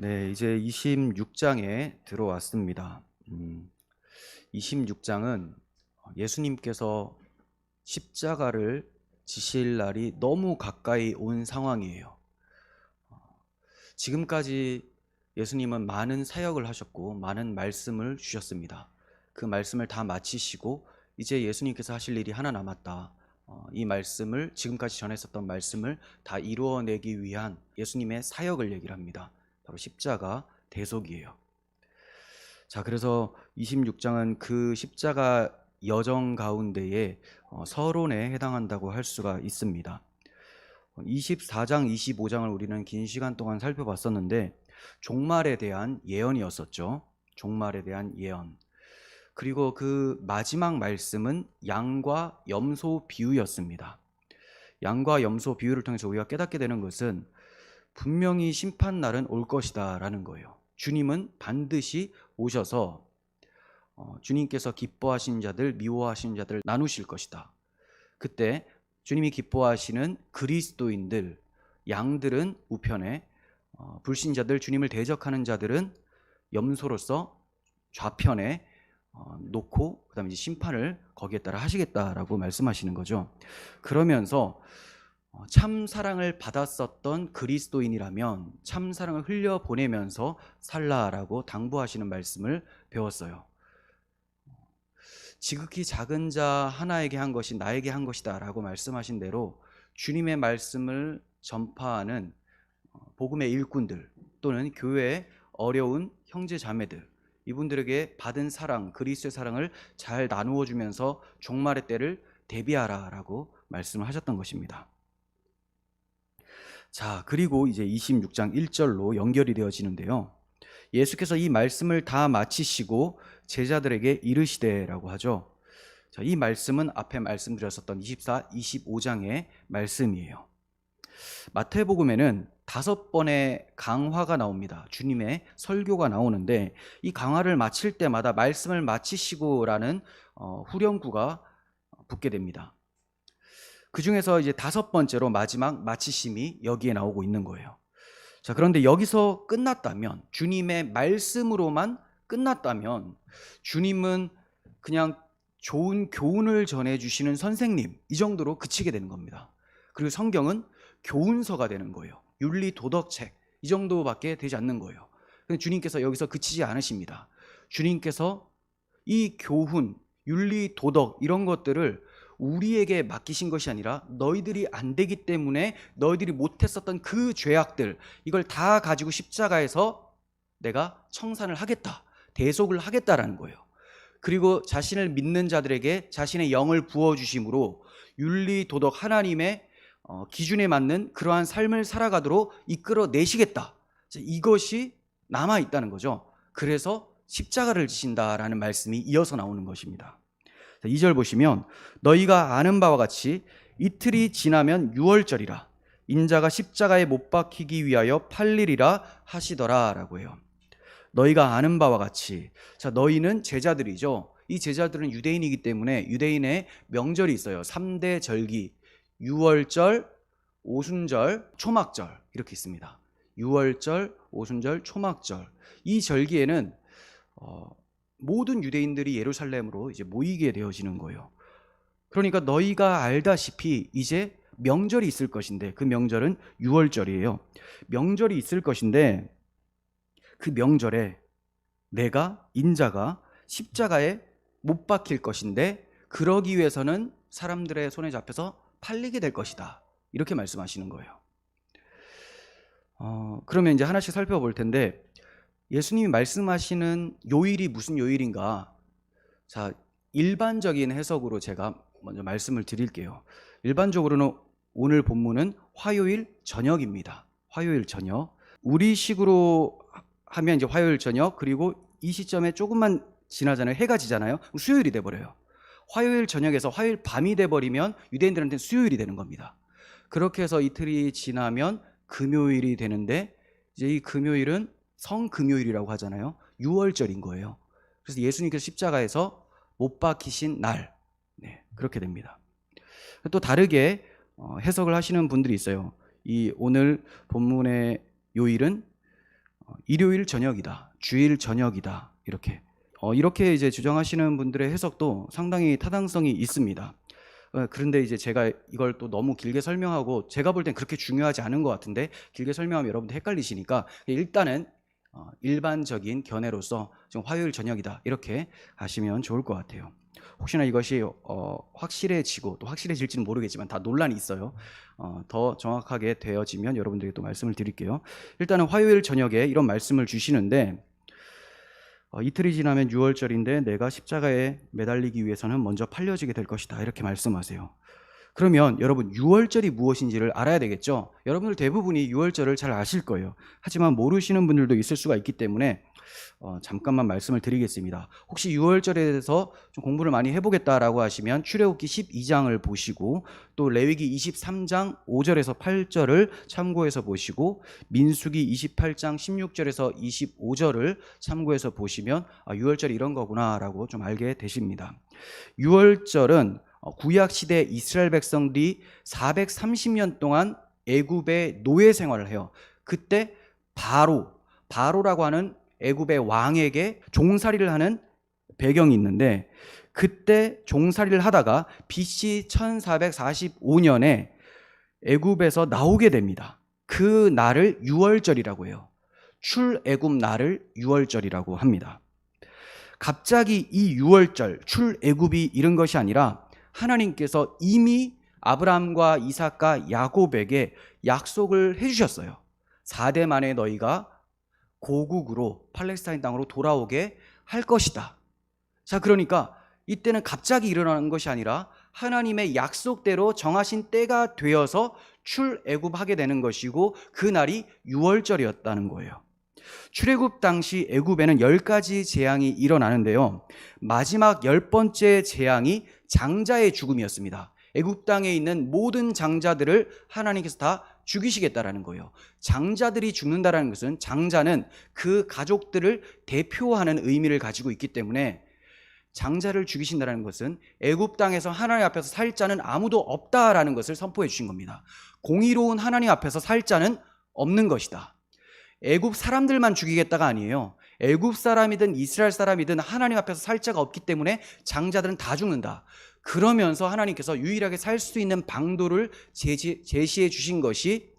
네, 이제 26장에 들어왔습니다. 26장은 예수님께서 십자가를 지실 날이 너무 가까이 온 상황이에요. 지금까지 예수님은 많은 사역을 하셨고 많은 말씀을 주셨습니다. 그 말씀을 다 마치시고 이제 예수님께서 하실 일이 하나 남았다. 이 말씀을, 지금까지 전했었던 말씀을 다 이루어내기 위한 예수님의 사역을 얘기를 합니다. 바로 십자가 대속이에요. 자, 그래서 26장은 그 십자가 여정 가운데에 서론에 해당한다고 할 수가 있습니다. 24장, 25장을 우리는 긴 시간 동안 살펴봤었는데 종말에 대한 예언이었었죠. 종말에 대한 예언. 그리고 그 마지막 말씀은 양과 염소 비유였습니다. 양과 염소 비유를 통해서 우리가 깨닫게 되는 것은 분명히 심판날은 올 것이다 라는 거예요. 주님은 반드시 오셔서 주님께서 기뻐하신 자들, 미워하신 자들 나누실 것이다. 그때 주님이 기뻐하시는 그리스도인들, 양들은 우편에, 불신자들, 주님을 대적하는 자들은 염소로서 좌편에 놓고 그다음에 이제 심판을 거기에 따라 하시겠다라고 말씀하시는 거죠. 그러면서 참 사랑을 받았었던 그리스도인이라면 참 사랑을 흘려보내면서 살라라고 당부하시는 말씀을 배웠어요. 지극히 작은 자 하나에게 한 것이 나에게 한 것이다 라고 말씀하신 대로 주님의 말씀을 전파하는 복음의 일꾼들 또는 교회의 어려운 형제 자매들, 이분들에게 받은 사랑, 그리스도의 사랑을 잘 나누어 주면서 종말의 때를 대비하라 라고 말씀을 하셨던 것입니다. 자, 그리고 이제 26장 1절로 연결이 되어지는데요. 예수께서 이 말씀을 다 마치시고 제자들에게 이르시되라고 하죠. 자, 이 말씀은 앞에 말씀드렸었던 24, 25장의 말씀이에요. 마태복음에는 5번의 강화가 나옵니다. 주님의 설교가 나오는데 이 강화를 마칠 때마다 말씀을 마치시고라는 후렴구가 붙게 됩니다. 그 중에서 이제 5번째로 마지막 마치심이 여기에 나오고 있는 거예요. 자, 그런데 여기서 끝났다면, 주님의 말씀으로만 끝났다면 주님은 그냥 좋은 교훈을 전해주시는 선생님, 이 정도로 그치게 되는 겁니다. 그리고 성경은 교훈서가 되는 거예요. 윤리 도덕책, 이 정도밖에 되지 않는 거예요. 근데 주님께서 여기서 그치지 않으십니다. 주님께서 이 교훈, 윤리 도덕 이런 것들을 우리에게 맡기신 것이 아니라 너희들이 안 되기 때문에 너희들이 못했었던 그 죄악들, 이걸 다 가지고 십자가에서 내가 청산을 하겠다, 대속을 하겠다라는 거예요. 그리고 자신을 믿는 자들에게 자신의 영을 부어주심으로 윤리 도덕 하나님의 기준에 맞는 그러한 삶을 살아가도록 이끌어내시겠다, 이것이 남아있다는 거죠. 그래서 십자가를 지신다라는 말씀이 이어서 나오는 것입니다. 2절 보시면 너희가 아는 바와 같이 이틀이 지나면 유월절이라 인자가 십자가에 못 박히기 위하여 팔리리라 하시더라 라고 해요. 너희가 아는 바와 같이, 자, 너희는 제자들이죠. 이 제자들은 유대인이기 때문에 유대인의 명절이 있어요. 3대 절기, 유월절, 오순절, 초막절 이렇게 있습니다. 유월절, 오순절, 초막절. 이 절기에는 모든 유대인들이 예루살렘으로 이제 모이게 되어지는 거예요. 그러니까 너희가 알다시피 이제 명절이 있을 것인데 그 명절은 유월절이에요. 명절이 있을 것인데 그 명절에 내가, 인자가 십자가에 못 박힐 것인데 그러기 위해서는 사람들의 손에 잡혀서 팔리게 될 것이다, 이렇게 말씀하시는 거예요. 그러면 이제 하나씩 살펴볼 텐데 예수님이 말씀하시는 요일이 무슨 요일인가? 자, 일반적인 해석으로 제가 먼저 말씀을 드릴게요. 일반적으로는 오늘 본문은 화요일 저녁입니다. 화요일 저녁. 우리식으로 하면 이제 화요일 저녁, 그리고 이 시점에 조금만 지나잖아요. 해가 지잖아요. 수요일이 돼버려요. 화요일 저녁에서 화요일 밤이 돼버리면 유대인들한테는 수요일이 되는 겁니다. 그렇게 해서 이틀이 지나면 금요일이 되는데 이제 이 금요일은 성금요일이라고 하잖아요. 유월절인 거예요. 그래서 예수님께서 십자가에서 못 박히신 날, 네, 그렇게 됩니다. 또 다르게 해석을 하시는 분들이 있어요. 이 오늘 본문의 요일은 일요일 저녁이다, 주일 저녁이다, 이렇게 이제 주장하시는 분들의 해석도 상당히 타당성이 있습니다. 그런데 이제 제가 이걸 또 너무 길게 설명하고, 제가 볼 땐 그렇게 중요하지 않은 것 같은데 길게 설명하면 여러분들 헷갈리시니까 일단은 일반적인 견해로서 좀 화요일 저녁이다 이렇게 하시면 좋을 것 같아요. 혹시나 이것이 확실해지고 또 확실해질지는 모르겠지만 다 논란이 있어요. 더 정확하게 되어지면 여러분들에게 또 말씀을 드릴게요. 일단은 화요일 저녁에 이런 말씀을 주시는데, 이틀이 지나면 6월절인데 내가 십자가에 매달리기 위해서는 먼저 팔려지게 될 것이다, 이렇게 말씀하세요. 그러면 여러분 6월절이 무엇인지를 알아야 되겠죠. 여러분들 대부분이 6월절을 잘 아실 거예요. 하지만 모르시는 분들도 있을 수가 있기 때문에 잠깐만 말씀을 드리겠습니다. 혹시 6월절에 대해서 좀 공부를 많이 해보겠다라고 하시면 출애굽기 12장을 보시고, 또 레위기 23장 5절에서 8절을 참고해서 보시고, 민수기 28장 16절에서 25절을 참고해서 보시면 6월절이 이런 거구나 라고 좀 알게 되십니다. 6월절은 구약 시대 이스라엘 백성들이 430년 동안 애굽의 노예 생활을 해요. 그때 바로라고 하는 애굽의 왕에게 종살이를 하는 배경이 있는데, 그때 종살이를 하다가 BC 1445년에 애굽에서 나오게 됩니다. 그 날을 6월절이라고 해요. 출애굽 날을 6월절이라고 합니다. 갑자기 이 6월절, 출애굽이 이른 것이 아니라 하나님께서 이미 아브라함과 이삭과 야곱에게 약속을 해주셨어요. 4대 만에 너희가 고국으로 팔레스타인 땅으로 돌아오게 할 것이다. 자, 그러니까 이때는 갑자기 일어나는 것이 아니라 하나님의 약속대로 정하신 때가 되어서 출애굽하게 되는 것이고, 그 날이 6월절이었다는 거예요. 출애굽 당시 애굽에는 10가지 재앙이 일어나는데요, 마지막 10번째 재앙이 장자의 죽음이었습니다. 애굽 땅에 있는 모든 장자들을 하나님께서 다 죽이시겠다라는 거예요. 장자들이 죽는다라는 것은, 장자는 그 가족들을 대표하는 의미를 가지고 있기 때문에 장자를 죽이신다는 것은 애굽 땅에서 하나님 앞에서 살 자는 아무도 없다라는 것을 선포해 주신 겁니다. 공의로운 하나님 앞에서 살 자는 없는 것이다. 애굽 사람들만 죽이겠다가 아니에요. 애굽 사람이든 이스라엘 사람이든 하나님 앞에서 살 자가 없기 때문에 장자들은 다 죽는다. 그러면서 하나님께서 유일하게 살 수 있는 방도를 제시해 주신 것이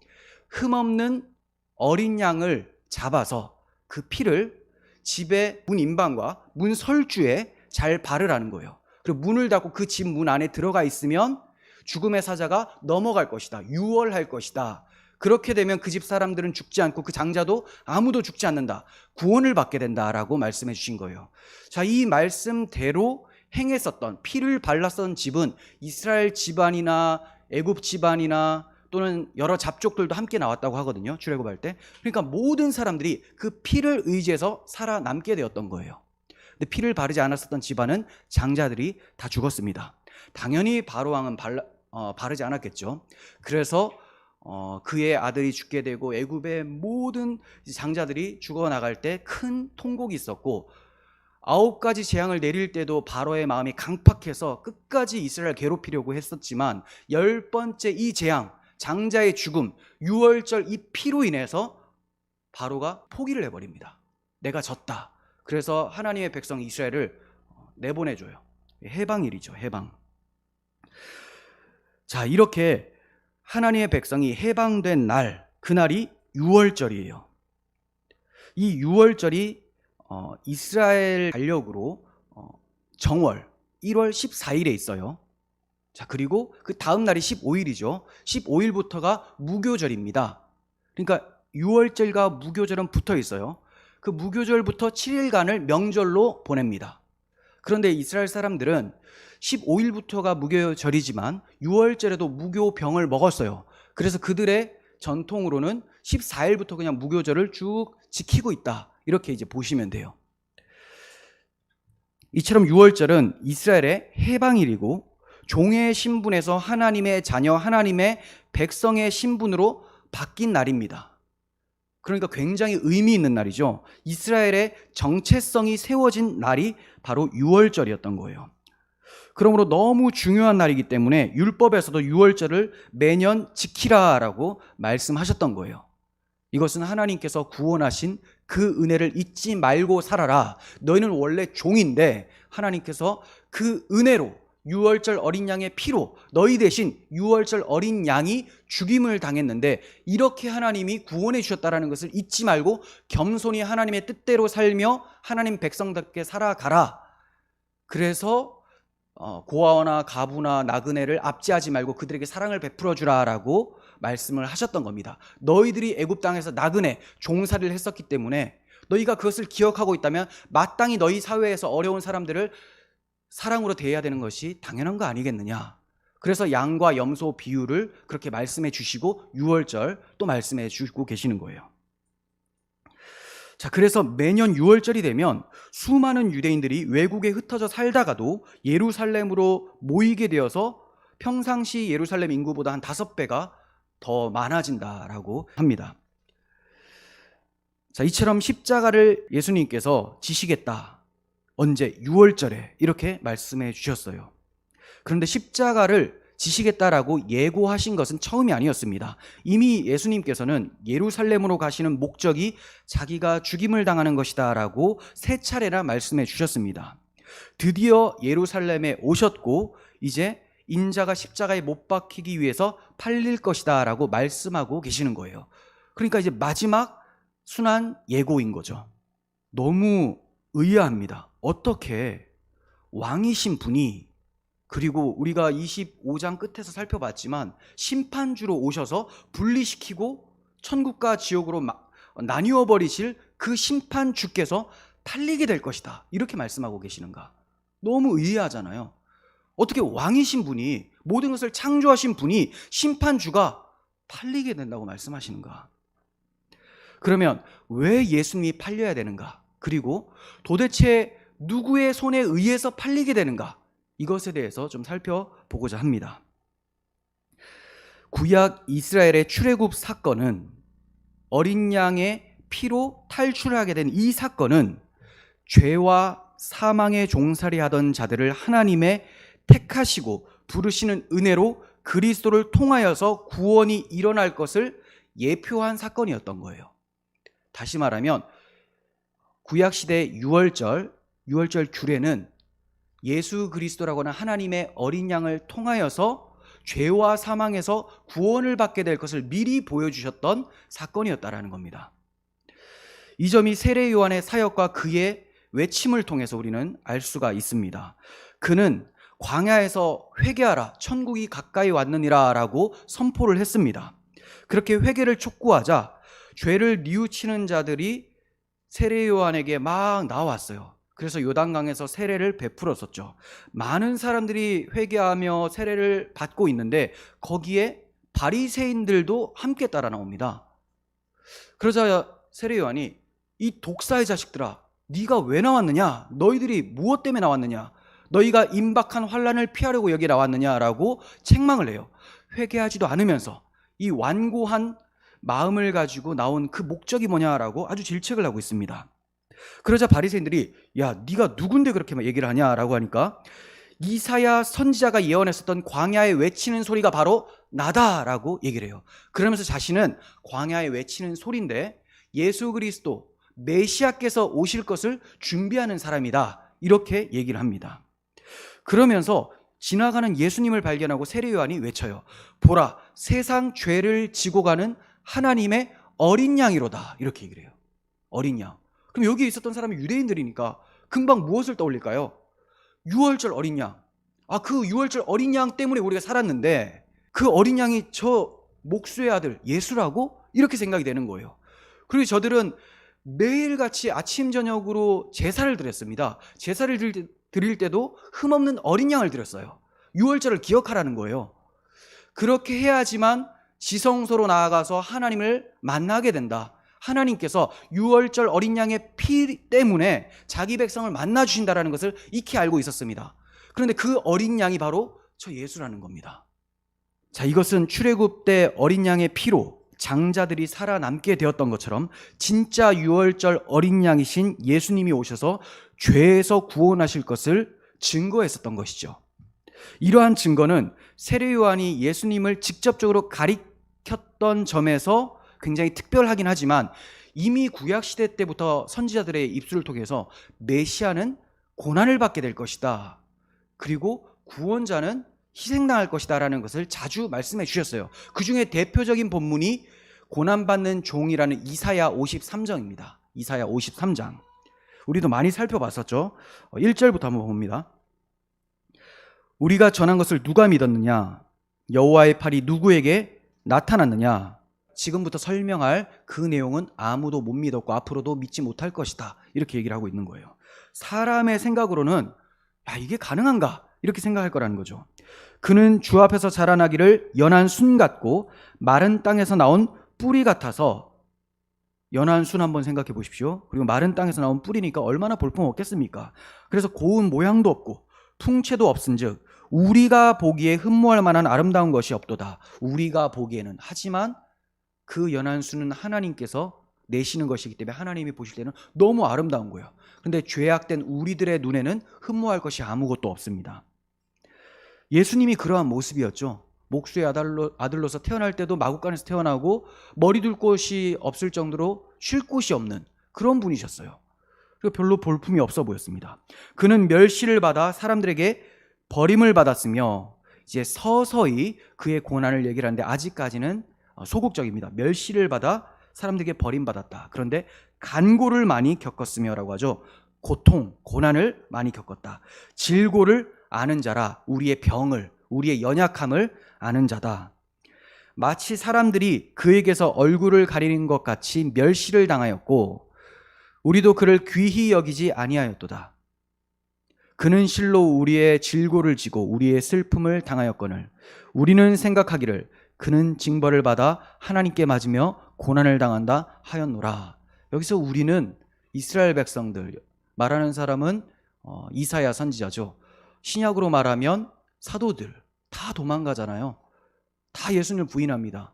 흠없는 어린 양을 잡아서 그 피를 집의 문 인방과 문 설주에 잘 바르라는 거예요. 그리고 문을 닫고 그 집 문 안에 들어가 있으면 죽음의 사자가 넘어갈 것이다, 유월할 것이다. 그렇게 되면 그 집 사람들은 죽지 않고 그 장자도 아무도 죽지 않는다, 구원을 받게 된다라고 말씀해 주신 거예요. 자, 이 말씀대로 행했었던, 피를 발랐던 집은 이스라엘 집안이나 애굽 집안이나 또는 여러 잡족들도 함께 나왔다고 하거든요, 출애굽할 때. 그러니까 모든 사람들이 그 피를 의지해서 살아남게 되었던 거예요. 근데 피를 바르지 않았었던 집안은 장자들이 다 죽었습니다. 당연히 바로왕은 바르지 않았겠죠. 그래서 그의 아들이 죽게 되고 애굽의 모든 장자들이 죽어나갈 때 큰 통곡이 있었고, 9가지 재앙을 내릴 때도 바로의 마음이 강팍해서 끝까지 이스라엘 괴롭히려고 했었지만, 10번째 이 재앙, 장자의 죽음, 6월절 이 피로 인해서 바로가 포기를 해버립니다. 내가 졌다. 그래서 하나님의 백성 이스라엘을 내보내줘요. 해방일이죠, 해방. 자, 이렇게 하나님의 백성이 해방된 날, 그날이 6월절이에요. 이 6월절이 이스라엘 달력으로 정월 1월 14일에 있어요. 자, 그리고 그 다음 날이 15일이죠. 15일부터가 무교절입니다. 그러니까 6월절과 무교절은 붙어 있어요. 그 무교절부터 7일간을 명절로 보냅니다. 그런데 이스라엘 사람들은 15일부터가 무교절이지만 6월절에도 무교병을 먹었어요. 그래서 그들의 전통으로는 14일부터 그냥 무교절을 쭉 지키고 있다, 이렇게 이제 보시면 돼요. 이처럼 6월절은 이스라엘의 해방일이고, 종의 신분에서 하나님의 자녀, 하나님의 백성의 신분으로 바뀐 날입니다. 그러니까 굉장히 의미 있는 날이죠. 이스라엘의 정체성이 세워진 날이 바로 6월절이었던 거예요. 그러므로 너무 중요한 날이기 때문에 율법에서도 6월절을 매년 지키라라고 말씀하셨던 거예요. 이것은 하나님께서 구원하신 그 은혜를 잊지 말고 살아라. 너희는 원래 종인데 하나님께서 그 은혜로 유월절 어린 양의 피로 너희 대신 유월절 어린 양이 죽임을 당했는데 이렇게 하나님이 구원해 주셨다는 것을 잊지 말고 겸손히 하나님의 뜻대로 살며 하나님 백성답게 살아가라. 그래서 고아나 가부나 나그네를 압제하지 말고 그들에게 사랑을 베풀어 주라라고 말씀을 하셨던 겁니다. 너희들이 애굽 땅에서 나그네 종살이를 했었기 때문에 너희가 그것을 기억하고 있다면 마땅히 너희 사회에서 어려운 사람들을 사랑으로 대해야 되는 것이 당연한 거 아니겠느냐. 그래서 양과 염소 비유를 그렇게 말씀해 주시고 유월절 또 말씀해 주고 계시는 거예요. 자, 그래서 매년 유월절이 되면 수많은 유대인들이 외국에 흩어져 살다가도 예루살렘으로 모이게 되어서 평상시 예루살렘 인구보다 한 5배가 더 많아진다라고 합니다. 자, 이처럼 십자가를 예수님께서 지시겠다. 언제? 유월절에 이렇게 말씀해 주셨어요. 그런데 십자가를 지시겠다라고 예고하신 것은 처음이 아니었습니다. 이미 예수님께서는 예루살렘으로 가시는 목적이 자기가 죽임을 당하는 것이다 라고 3차례나 말씀해 주셨습니다. 드디어 예루살렘에 오셨고 이제 인자가 십자가에 못 박히기 위해서 팔릴 것이다 라고 말씀하고 계시는 거예요. 그러니까 이제 마지막 순환 예고인 거죠. 너무 의아합니다. 어떻게 왕이신 분이, 그리고 우리가 25장 끝에서 살펴봤지만 심판주로 오셔서 분리시키고 천국과 지옥으로 나뉘어 버리실 그 심판주께서 팔리게 될 것이다 이렇게 말씀하고 계시는가? 너무 의아하잖아요. 어떻게 왕이신 분이, 모든 것을 창조하신 분이 심판주가 팔리게 된다고 말씀하시는가? 그러면 왜 예수님이 팔려야 되는가? 그리고 도대체 누구의 손에 의해서 팔리게 되는가? 이것에 대해서 좀 살펴보고자 합니다. 구약 이스라엘의 출애굽 사건은, 어린 양의 피로 탈출하게 된 이 사건은 죄와 사망의 종살이 하던 자들을 하나님의 택하시고 부르시는 은혜로 그리스도를 통하여서 구원이 일어날 것을 예표한 사건이었던 거예요. 다시 말하면 구약시대 유월절 규례는 예수 그리스도라고 하는 하나님의 어린 양을 통하여서 죄와 사망에서 구원을 받게 될 것을 미리 보여주셨던 사건이었다라는 겁니다. 이 점이 세례 요한의 사역과 그의 외침을 통해서 우리는 알 수가 있습니다. 그는 광야에서 회개하라, 천국이 가까이 왔느니라 라고 선포를 했습니다. 그렇게 회개를 촉구하자 죄를 뉘우치는 자들이 세례 요한에게 막 나왔어요. 그래서 요단강에서 세례를 베풀었었죠. 많은 사람들이 회개하며 세례를 받고 있는데 거기에 바리새인들도 함께 따라 나옵니다. 그러자 세례 요한이 이 독사의 자식들아, 네가 왜 나왔느냐? 너희들이 무엇 때문에 나왔느냐? 너희가 임박한 환난을 피하려고 여기 나왔느냐라고 책망을 해요. 회개하지도 않으면서 이 완고한 마음을 가지고 나온 그 목적이 뭐냐라고 아주 질책을 하고 있습니다. 그러자 바리새인들이 야, 네가 누군데 그렇게 얘기를 하냐라고 하니까 이사야 선지자가 예언했었던 광야에 외치는 소리가 바로 나다라고 얘기를 해요. 그러면서 자신은 광야에 외치는 소리인데 예수 그리스도 메시아께서 오실 것을 준비하는 사람이다 이렇게 얘기를 합니다. 그러면서 지나가는 예수님을 발견하고 세례 요한이 외쳐요. 보라, 세상 죄를 지고 가는 하나님의 어린 양이로다 이렇게 얘기를 해요. 어린 양. 그럼 여기에 있었던 사람이 유대인들이니까 금방 무엇을 떠올릴까요? 유월절 어린 양. 그 유월절 어린 양 때문에 우리가 살았는데 그 어린 양이 저 목수의 아들 예수라고? 이렇게 생각이 되는 거예요. 그리고 저들은 매일같이 아침 저녁으로 제사를 드렸습니다. 제사를 드릴 때도 흠없는 어린 양을 드렸어요. 유월절을 기억하라는 거예요. 그렇게 해야지만 지성소로 나아가서 하나님을 만나게 된다. 하나님께서 유월절 어린 양의 피 때문에 자기 백성을 만나 주신다라는 것을 익히 알고 있었습니다. 그런데 그 어린 양이 바로 저 예수라는 겁니다. 자, 이것은 출애굽 때 어린 양의 피로 장자들이 살아남게 되었던 것처럼 진짜 유월절 어린 양이신 예수님이 오셔서 죄에서 구원하실 것을 증거했었던 것이죠. 이러한 증거는 세례 요한이 예수님을 직접적으로 가리켰던 점에서 굉장히 특별하긴 하지만 이미 구약시대 때부터 선지자들의 입술을 통해서 메시아는 고난을 받게 될 것이다, 그리고 구원자는 희생당할 것이다 라는 것을 자주 말씀해 주셨어요. 그 중에 대표적인 본문이 고난받는 종이라는 이사야 53장입니다. 이사야 53장. 우리도 많이 살펴봤었죠. 1절부터 한번 봅니다. 우리가 전한 것을 누가 믿었느냐? 여호와의 팔이 누구에게 나타났느냐? 지금부터 설명할 그 내용은 아무도 못 믿었고 앞으로도 믿지 못할 것이다, 이렇게 얘기를 하고 있는 거예요. 사람의 생각으로는 야, 이게 가능한가? 이렇게 생각할 거라는 거죠. 그는 주 앞에서 자라나기를 연한 순 같고 마른 땅에서 나온 뿌리 같아서, 연한 순 한번 생각해 보십시오. 그리고 마른 땅에서 나온 뿌리니까 얼마나 볼품 없겠습니까? 그래서 고운 모양도 없고 풍채도 없은즉 우리가 보기에 흠모할 만한 아름다운 것이 없도다. 우리가 보기에는, 하지만 그 연한 순은 하나님께서 내시는 것이기 때문에 하나님이 보실 때는 너무 아름다운 거예요. 그런데 죄악된 우리들의 눈에는 흠모할 것이 아무것도 없습니다. 예수님이 그러한 모습이었죠. 목수의 아들로서 태어날 때도 마구간에서 태어나고 머리 둘 곳이 없을 정도로 쉴 곳이 없는 그런 분이셨어요. 그리고 별로 볼품이 없어 보였습니다. 그는 멸시를 받아 사람들에게 버림을 받았으며, 이제 서서히 그의 고난을 얘기를 하는데 아직까지는 소극적입니다. 멸시를 받아 사람들에게 버림받았다. 그런데 간고를 많이 겪었으며 라고 하죠. 고통, 고난을 많이 겪었다. 질고를 아는 자라, 우리의 병을, 우리의 연약함을 아는 자다. 마치 사람들이 그에게서 얼굴을 가리는 것 같이 멸시를 당하였고 우리도 그를 귀히 여기지 아니하였도다. 그는 실로 우리의 질고를 지고 우리의 슬픔을 당하였거늘 우리는 생각하기를 그는 징벌을 받아 하나님께 맞으며 고난을 당한다 하였노라. 여기서 우리는 이스라엘 백성들, 말하는 사람은 이사야 선지자죠. 신약으로 말하면 사도들 다 도망가잖아요. 다 예수님을 부인합니다.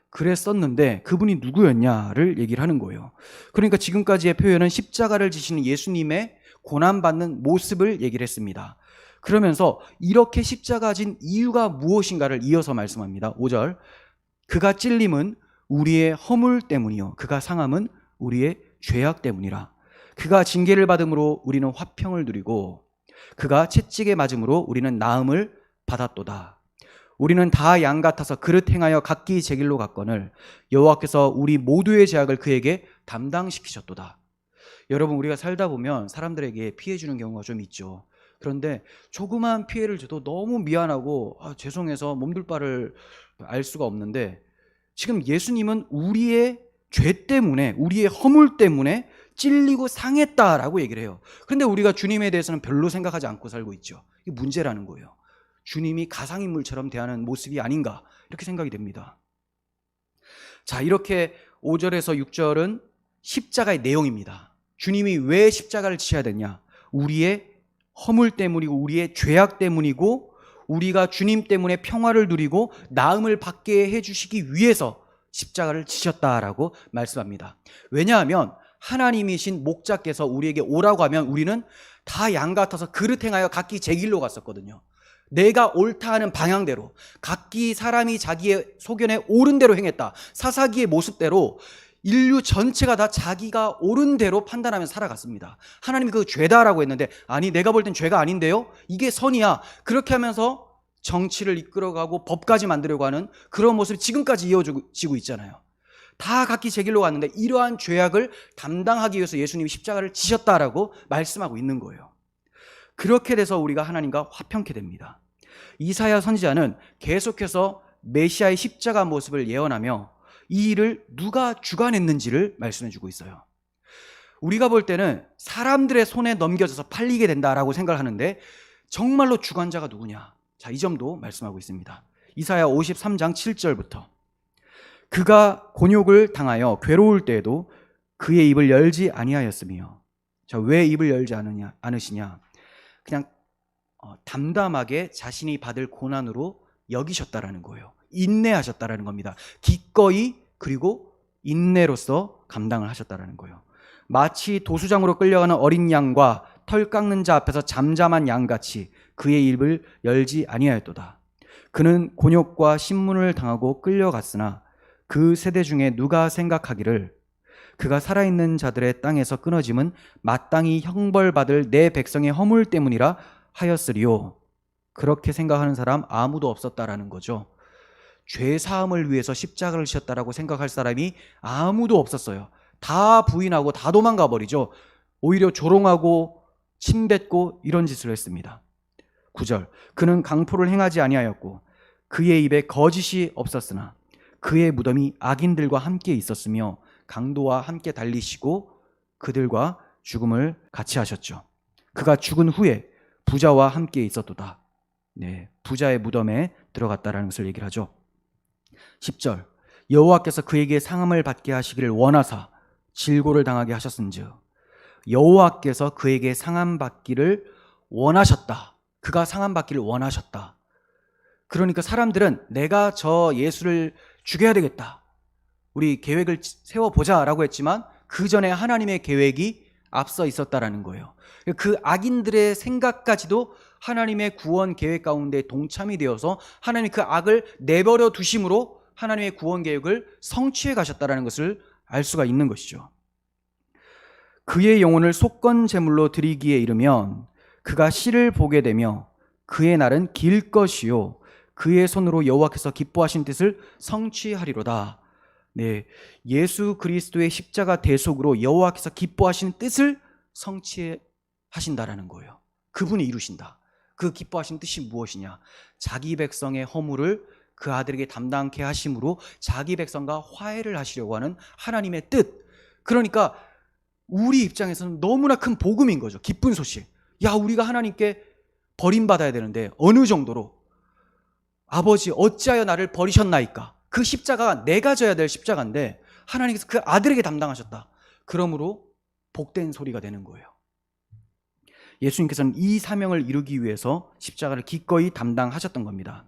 그랬었는데 그분이 누구였냐를 얘기를 하는 거예요. 그러니까 지금까지의 표현은 십자가를 지시는 예수님의 고난받는 모습을 얘기를 했습니다. 그러면서 이렇게 십자가 진 이유가 무엇인가를 이어서 말씀합니다. 5절. 그가 찔림은 우리의 허물 때문이요 그가 상함은 우리의 죄악 때문이라. 그가 징계를 받음으로 우리는 화평을 누리고 그가 채찍에 맞음으로 우리는 나음을 받았도다. 우리는 다 양 같아서 그릇 행하여 각기 제 길로 갔거늘 여호와께서 우리 모두의 죄악을 그에게 담당시키셨도다. 여러분, 우리가 살다 보면 사람들에게 피해 주는 경우가 좀 있죠. 그런데 조그만 피해를 줘도 너무 미안하고 죄송해서 몸둘 바를 알 수가 없는데, 지금 예수님은 우리의 죄 때문에, 우리의 허물 때문에 찔리고 상했다라고 얘기를 해요. 그런데 우리가 주님에 대해서는 별로 생각하지 않고 살고 있죠. 이게 문제라는 거예요. 주님이 가상인물처럼 대하는 모습이 아닌가, 이렇게 생각이 됩니다. 자, 이렇게 5절에서 6절은 십자가의 내용입니다. 주님이 왜 십자가를 지셔야 되냐? 우리의 허물 때문이고 우리의 죄악 때문이고 우리가 주님 때문에 평화를 누리고 나음을 받게 해주시기 위해서 십자가를 지셨다라고 말씀합니다. 왜냐하면 하나님이신 목자께서 우리에게 오라고 하면 우리는 다 양 같아서 그릇 행하여 각기 제 길로 갔었거든요. 내가 옳다 하는 방향대로, 각기 사람이 자기의 소견에 옳은 대로 행했다. 사사기의 모습대로 인류 전체가 다 자기가 옳은 대로 판단하면서 살아갔습니다. 하나님이 그거 죄다라고 했는데, 아니 내가 볼 땐 죄가 아닌데요, 이게 선이야, 그렇게 하면서 정치를 이끌어가고 법까지 만들려고 하는 그런 모습이 지금까지 이어지고 있잖아요. 다 각기 제 길로 갔는데 이러한 죄악을 담당하기 위해서 예수님이 십자가를 지셨다라고 말씀하고 있는 거예요. 그렇게 돼서 우리가 하나님과 화평케 됩니다. 이사야 선지자는 계속해서 메시아의 십자가 모습을 예언하며 이 일을 누가 주관했는지를 말씀해 주고 있어요. 우리가 볼 때는 사람들의 손에 넘겨져서 팔리게 된다라고 생각을 하는데 정말로 주관자가 누구냐? 자, 이 점도 말씀하고 있습니다. 이사야 53장 7절부터. 그가 곤욕을 당하여 괴로울 때에도 그의 입을 열지 아니하였으며. 자, 왜 입을 열지 않으시냐? 그냥 담담하게 자신이 받을 고난으로 여기셨다라는 거예요. 인내하셨다라는 겁니다. 기꺼이, 그리고 인내로서 감당을 하셨다라는 거예요. 마치 도수장으로 끌려가는 어린 양과 털 깎는 자 앞에서 잠잠한 양같이 그의 입을 열지 아니하였도다. 그는 곤욕과 신문을 당하고 끌려갔으나 그 세대 중에 누가 생각하기를 그가 살아있는 자들의 땅에서 끊어짐은 마땅히 형벌받을 내 백성의 허물 때문이라 하였으리요. 그렇게 생각하는 사람 아무도 없었다라는 거죠. 죄 사함을 위해서 십자가를 지셨다라고 생각할 사람이 아무도 없었어요. 다 부인하고 다 도망가 버리죠. 오히려 조롱하고 침뱉고 이런 짓을 했습니다. 9절, 그는 강포를 행하지 아니하였고 그의 입에 거짓이 없었으나 그의 무덤이 악인들과 함께 있었으며 강도와 함께 달리시고 그들과 죽음을 같이 하셨죠. 그가 죽은 후에 부자와 함께 있었도다. 네, 부자의 무덤에 들어갔다라는 것을 얘기를 하죠. 10절, 여호와께서 그에게 상함을 받게 하시기를 원하사 질고를 당하게 하셨은즉 여호와께서 그에게 상함 받기를 원하셨다. 그가 상함 받기를 원하셨다. 그러니까 사람들은 내가 저 예수를 죽여야 되겠다, 우리 계획을 세워보자 라고 했지만 그 전에 하나님의 계획이 앞서 있었다라는 거예요. 그 악인들의 생각까지도 하나님의 구원 계획 가운데 동참이 되어서 하나님이 그 악을 내버려 두심으로 하나님의 구원 계획을 성취해 가셨다라는 것을 알 수가 있는 것이죠. 그의 영혼을 속건 제물로 드리기에 이르면 그가 씨를 보게 되며 그의 날은 길 것이요 그의 손으로 여호와께서 기뻐하신 뜻을 성취하리로다. 네, 예수 그리스도의 십자가 대속으로 여호와께서 기뻐하신 뜻을 성취하신다라는 거예요. 그분이 이루신다. 그 기뻐하신 뜻이 무엇이냐? 자기 백성의 허물을 그 아들에게 담당케 하심으로 자기 백성과 화해를 하시려고 하는 하나님의 뜻. 그러니까 우리 입장에서는 너무나 큰 복음인 거죠. 기쁜 소식. 야, 우리가 하나님께 버림받아야 되는데 어느 정도로, 아버지 어찌하여 나를 버리셨나이까? 그 십자가가 내가 져야 될 십자가인데 하나님께서 그 아들에게 담당하셨다. 그러므로 복된 소리가 되는 거예요. 예수님께서는 이 사명을 이루기 위해서 십자가를 기꺼이 담당하셨던 겁니다.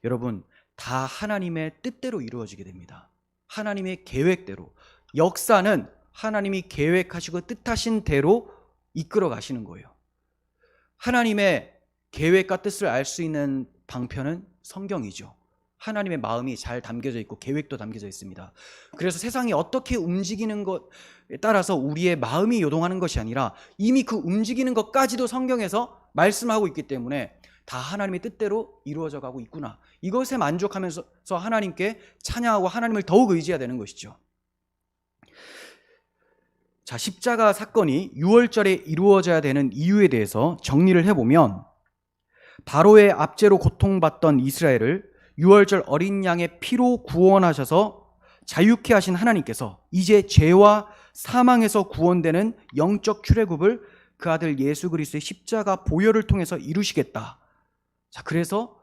여러분, 다 하나님의 뜻대로 이루어지게 됩니다. 하나님의 계획대로. 역사는 하나님이 계획하시고 뜻하신 대로 이끌어 가시는 거예요. 하나님의 계획과 뜻을 알 수 있는 방편은 성경이죠. 하나님의 마음이 잘 담겨져 있고 계획도 담겨져 있습니다. 그래서 세상이 어떻게 움직이는 것에 따라서 우리의 마음이 요동하는 것이 아니라 이미 그 움직이는 것까지도 성경에서 말씀하고 있기 때문에 다 하나님의 뜻대로 이루어져 가고 있구나. 이것에 만족하면서 하나님께 찬양하고 하나님을 더욱 의지해야 되는 것이죠. 자, 십자가 사건이 유월절에 이루어져야 되는 이유에 대해서 정리를 해보면, 바로의 압제로 고통받던 이스라엘을 유월절 어린 양의 피로 구원하셔서 자유케 하신 하나님께서 이제 죄와 사망에서 구원되는 영적 출애굽을 그 아들 예수 그리스도의 십자가 보혈을 통해서 이루시겠다. 자, 그래서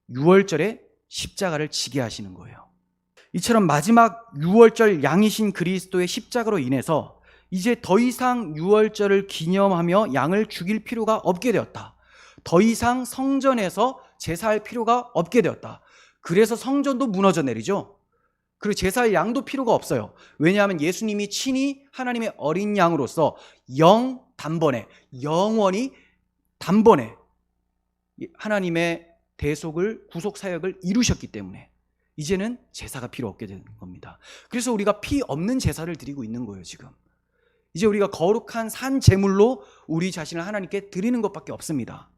유월절에 십자가를 지게 하시는 거예요. 이처럼 마지막 유월절 양이신 그리스도의 십자가로 인해서 이제 더 이상 유월절을 기념하며 양을 죽일 필요가 없게 되었다. 더 이상 성전에서 제사할 필요가 없게 되었다. 그래서 성전도 무너져 내리죠. 그리고 제사할 양도 필요가 없어요. 왜냐하면 예수님이 친히 하나님의 어린 양으로서 단번에, 영원히 단번에 하나님의 대속을, 구속 사역을 이루셨기 때문에 이제는 제사가 필요 없게 되는 겁니다. 그래서 우리가 피 없는 제사를 드리고 있는 거예요, 지금. 이제 우리가 거룩한 산 제물로 우리 자신을 하나님께 드리는 것밖에 없습니다.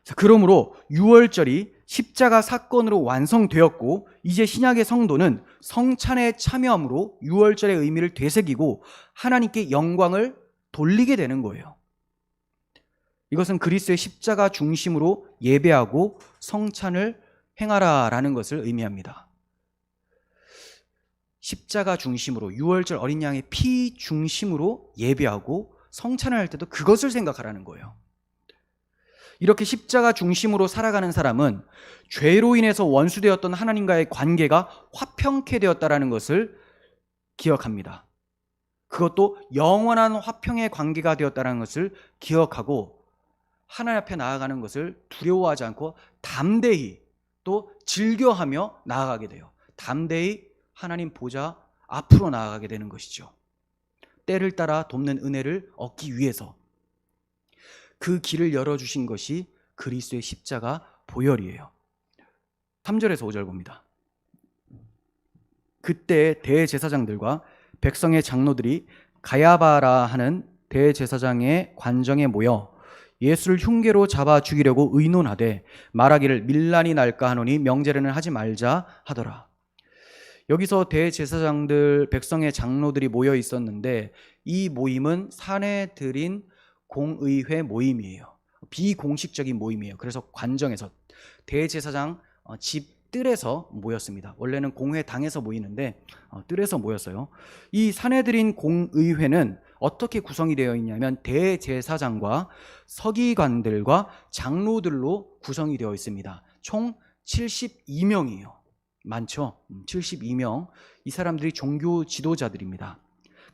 자, 그러므로 유월절이 십자가 사건으로 완성되었고 이제 신약의 성도는 성찬에 참여함으로 유월절의 의미를 되새기고 하나님께 영광을 돌리게 되는 거예요. 이것은 그리스도의 십자가 중심으로 예배하고 성찬을 행하라라는 것을 의미합니다. 십자가 중심으로, 유월절 어린 양의 피 중심으로 예배하고 성찬을 할 때도 그것을 생각하라는 거예요. 이렇게 십자가 중심으로 살아가는 사람은 죄로 인해서 원수되었던 하나님과의 관계가 화평케 되었다라는 것을 기억합니다. 그것도 영원한 화평의 관계가 되었다는 것을 기억하고 하나님 앞에 나아가는 것을 두려워하지 않고 담대히 또 즐겨하며 나아가게 돼요. 담대히 하나님 보좌 앞으로 나아가게 되는 것이죠. 때를 따라 돕는 은혜를 얻기 위해서 그 길을 열어주신 것이 그리스도의 십자가 보혈이에요. 3절에서 5절 봅니다. 그때 대제사장들과 백성의 장로들이 가야바라 하는 대제사장의 관정에 모여 예수를 흉계로 잡아 죽이려고 의논하되 말하기를 밀란이 날까 하노니 명제례는 하지 말자 하더라. 여기서 대제사장들, 백성의 장로들이 모여 있었는데 이 모임은 사내들인 공의회 모임이에요. 비공식적인 모임이에요. 그래서 관정에서 대제사장 집 뜰에서 모였습니다. 원래는 공회당에서 모이는데 뜰에서 모였어요. 이 사내들인 공의회는 어떻게 구성이 되어 있냐면 대제사장과 서기관들과 장로들로 구성이 되어 있습니다. 총 72명이에요. 많죠? 72명. 이 사람들이 종교 지도자들입니다.